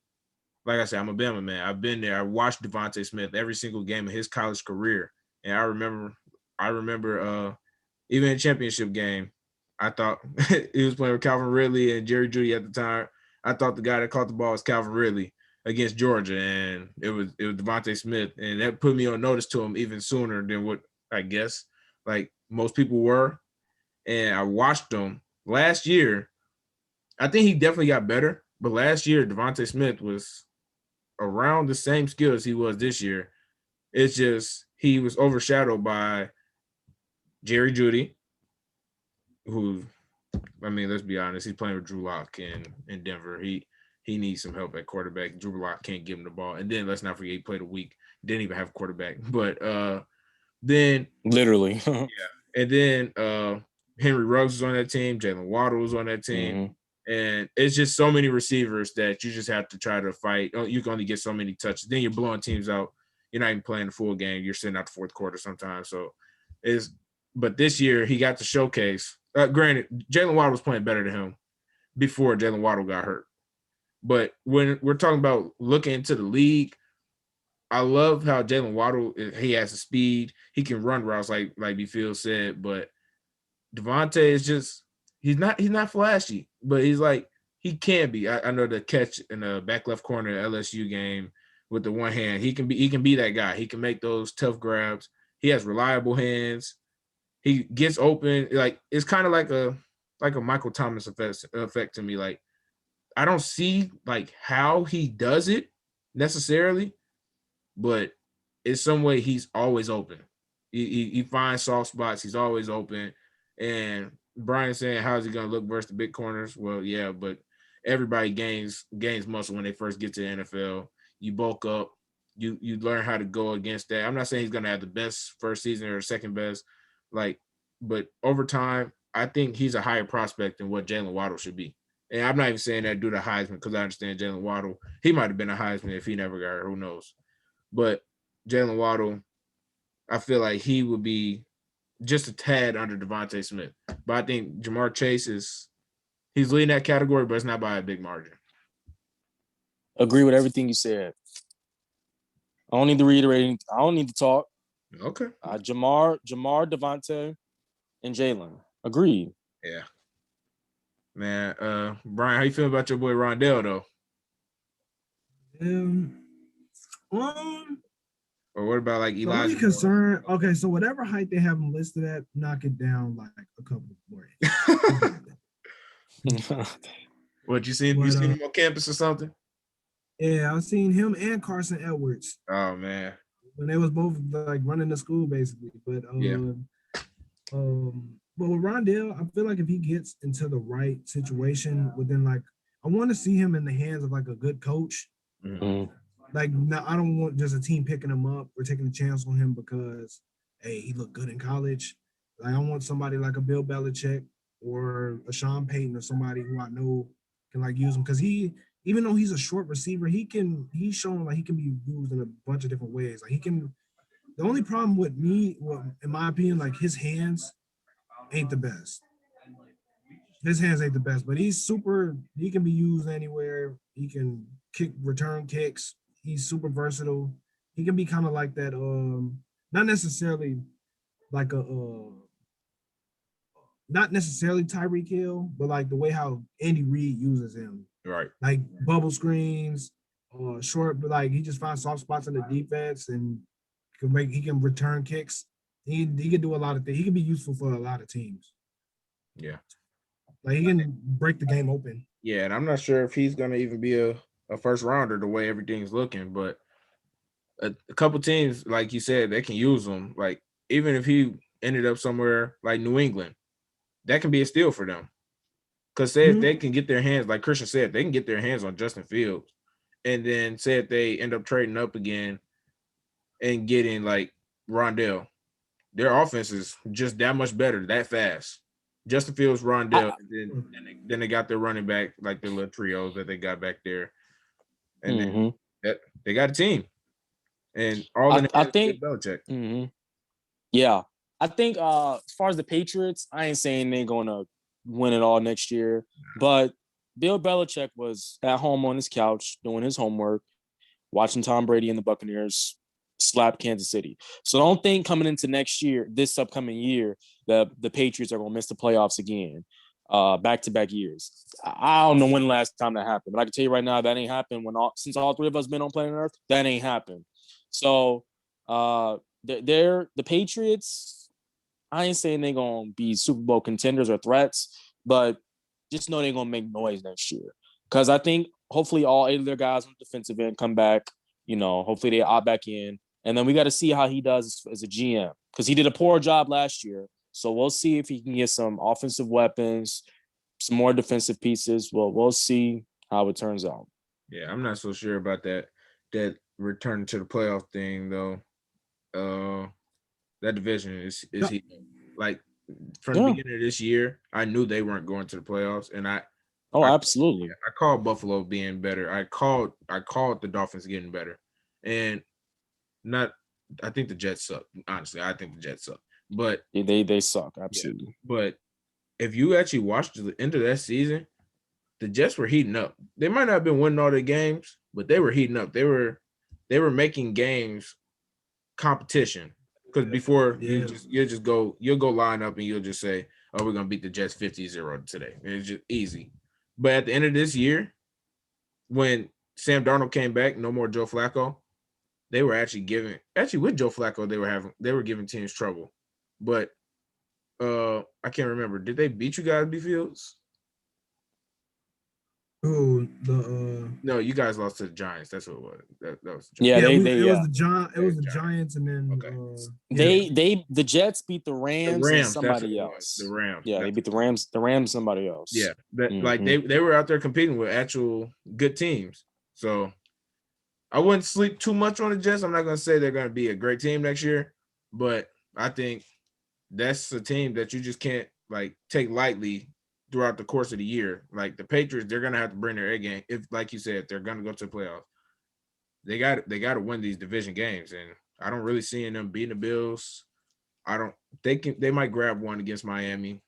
A: like I said, I'm a Bama man. I've been there. I watched Devontae Smith every single game of his college career. And I remember even in the championship game, I thought he was playing with Calvin Ridley and Jerry Jeudy at the time. I thought the guy that caught the ball was Calvin Ridley against Georgia, and it was Devontae Smith. And that put me on notice to him even sooner than what I guess like most people were. And I watched him last year. I think he definitely got better, but last year Devontae Smith was around the same skill as he was this year. It's just he was overshadowed by Jerry Jeudy, who, I mean, let's be honest, he's playing with Drew Lock in Denver. He needs some help at quarterback. Drew Lock can't give him the ball. And then let's not forget he played a week, didn't even have a quarterback. But then
B: literally,
A: yeah. And then Henry Ruggs was on that team. Jalen Waddle was on that team. Mm-hmm. And it's just so many receivers that you just have to try to fight. You can only get so many touches. Then you're blowing teams out. you're not even playing the full game. You're sitting out the fourth quarter sometimes. So but this year he got to showcase. Granted, Jalen Waddle was playing better than him before Jalen Waddle got hurt. But when we're talking about looking into the league, I love how Jalen Waddle, he has the speed. He can run routes like B-Field said, but Devontae is just he's not flashy, but he's like he can be. I know the catch in the back left corner LSU game with the one hand. He can be that guy. He can make those tough grabs. He has reliable hands. He gets open. Like it's kind of like a Michael Thomas effect to me. Like I don't see like how he does it necessarily, but in some way he's always open. He finds soft spots. He's always open. And Brian saying, how's he going to look versus the big corners? Well, yeah, but everybody gains muscle when they first get to the NFL. You bulk up. You learn how to go against that. I'm not saying he's going to have the best first season or second best, but over time, I think he's a higher prospect than what Jalen Waddle should be. And I'm not even saying that due to Heisman because I understand Jalen Waddle. He might have been a Heisman if he never got hurt. Who knows? But Jalen Waddle, I feel like he would be just a tad under Devontae Smith. But I think Jamar Chase he's leading that category, but it's not by a big margin.
B: Agree with everything you said. I don't need to reiterate. I don't need to talk.
A: Okay.
B: Jamar, Devontae, and Jalen. Agreed.
A: Yeah. Man, Brian, how you feel about your boy Rondell though? Or what about like Elijah?
C: The only concern, okay, so whatever height they have him listed at, knock it down like a couple more inches.
A: What you seen him on campus or something?
C: Yeah, I've seen him and Carson Edwards.
A: Oh man.
C: When they was both like running the school basically. But but with Rondell, I feel like if he gets into the right situation within I want to see him in the hands of like a good coach.
B: Mm-hmm.
C: Like, no, I don't want just a team picking him up or taking a chance on him because, hey, he looked good in college. Like, I want somebody like a Bill Belichick or a Sean Payton or somebody who I know can like use him because even though he's a short receiver, he's shown like he can be used in a bunch of different ways. Like the only problem with me, in my opinion, like his hands ain't the best. His hands ain't the best, but he can be used anywhere. He can return kicks. He's super versatile. He can be kind of like that, not necessarily like not necessarily Tyreek Hill, but like the way how Andy Reid uses him.
A: Right.
C: Like bubble screens, short, but like he just finds soft spots in the defense and he can return kicks. He can do a lot of things. He can be useful for a lot of teams.
A: Yeah.
C: Like he can break the game open.
A: Yeah, and I'm not sure if he's gonna even be a first rounder the way everything's looking, but a couple teams, like you said, they can use him. Like even if he ended up somewhere like New England, that can be a steal for them. Because if they can get their hands, like Christian said, they can get their hands on Justin Fields, and then say if they end up trading up again and getting like Rondell, their offense is just that much better, that fast. Justin Fields, Rondell, then they got their running back, like the little trios that they got back there. And then they got a team. And all in
B: I think
A: Belichick.
B: Mm-hmm. Yeah. I think as far as the Patriots, I ain't saying they're gonna win it all next year. But Bill Belichick was at home on his couch doing his homework, watching Tom Brady and the Buccaneers slap Kansas City. So don't think coming into next year, this upcoming year, that the Patriots are going to miss the playoffs again, back-to-back years. I don't know when the last time that happened, but I can tell you right now that ain't happened since all three of us been on planet Earth. That ain't happened. So they're the Patriots. I ain't saying they're going to be Super Bowl contenders or threats, but just know they're going to make noise next year. Because I think hopefully all 8 of their guys on the defensive end come back. Hopefully they opt back in. And then we got to see how he does as a GM because he did a poor job last year. So we'll see if he can get some offensive weapons, some more defensive pieces. We'll see how it turns out.
A: Yeah, I'm not so sure about that return to the playoff thing though. That division is he like from the beginning of this year, I knew they weren't going to the playoffs, and
B: absolutely.
A: I called Buffalo being better. I called the Dolphins getting better, and not. I think the Jets suck. Honestly, I think the Jets suck. But
B: Yeah, they suck absolutely.
A: Yeah, but if you actually watched the end of that season, the Jets were heating up. They might not have been winning all the games, but they were heating up. They were making games competition. Because before you'll go line up and you'll just say, oh, we're gonna beat the Jets 50-0 today. And it's just easy. But at the end of this year, when Sam Darnold came back, no more Joe Flacco, they were actually with Joe Flacco, they were giving teams trouble. But I can't remember. Did they beat you guys, B Fields? No, you guys lost to the Giants. That's what it was. That was the
B: Yeah,
C: it
B: they
C: was the Giants, and then
B: the Jets beat the Rams and somebody else.
A: The Rams.
B: Yeah, they beat the Rams. The Rams, somebody else.
A: Yeah, like they were out there competing with actual good teams. So I wouldn't sleep too much on the Jets. I'm not gonna say they're gonna be a great team next year, but I think that's a team that you just can't like take lightly throughout the course of the year. Like the Patriots, they're gonna have to bring their A game. If, like you said, they're gonna go to the playoffs. They got to win these division games, and I don't really see them beating the Bills. They might grab one against Miami.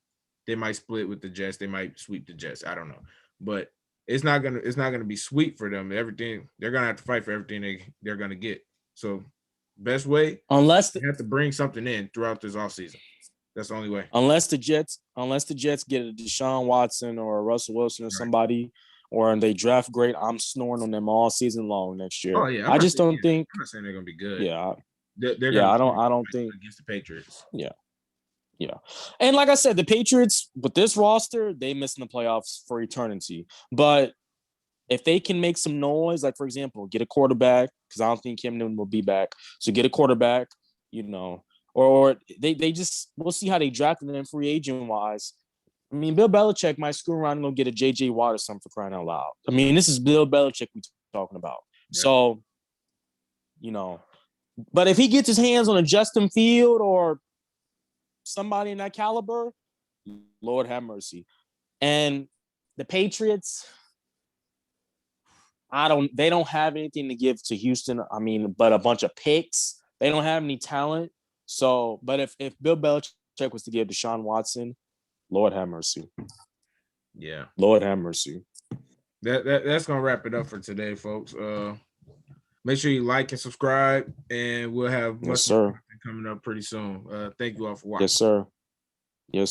A: They might split with the Jets. They might sweep the Jets. I don't know, but it's not gonna be sweet for them. Everything they're gonna have to fight for everything they're gonna get. So best way,
B: unless
A: they have to bring something in throughout this offseason. That's the only way.
B: Unless the Jets get a Deshaun Watson or a Russell Wilson or somebody, or they draft great, I'm snoring on them all season long next year.
A: Oh yeah,
B: I just don't think.
A: I'm not saying they're gonna be good.
B: Yeah,
A: they're
B: I don't think
A: against the Patriots.
B: Yeah, and like I said, the Patriots with this roster, they missing the playoffs for eternity. But if they can make some noise, like for example, get a quarterback, because I don't think Cam Newton will be back. So get a quarterback, or they just, we'll see how they draft them free agent wise. I mean, Bill Belichick might screw around and go get a J.J. Watt or something, for crying out loud. I mean, this is Bill Belichick we're talking about. Yeah. So, but if he gets his hands on a Justin Field or somebody in that caliber, Lord have mercy. And the Patriots, they don't have anything to give to Houston. I mean, but a bunch of picks. They don't have any talent. So, but if Bill Belichick was to give Deshaun Watson, Lord have mercy.
A: Yeah.
B: Lord have mercy.
A: That's gonna wrap it up for today, folks. Make sure you like and subscribe, and we'll have much more coming up pretty soon. Thank you all for watching.
B: Yes, sir. Yes.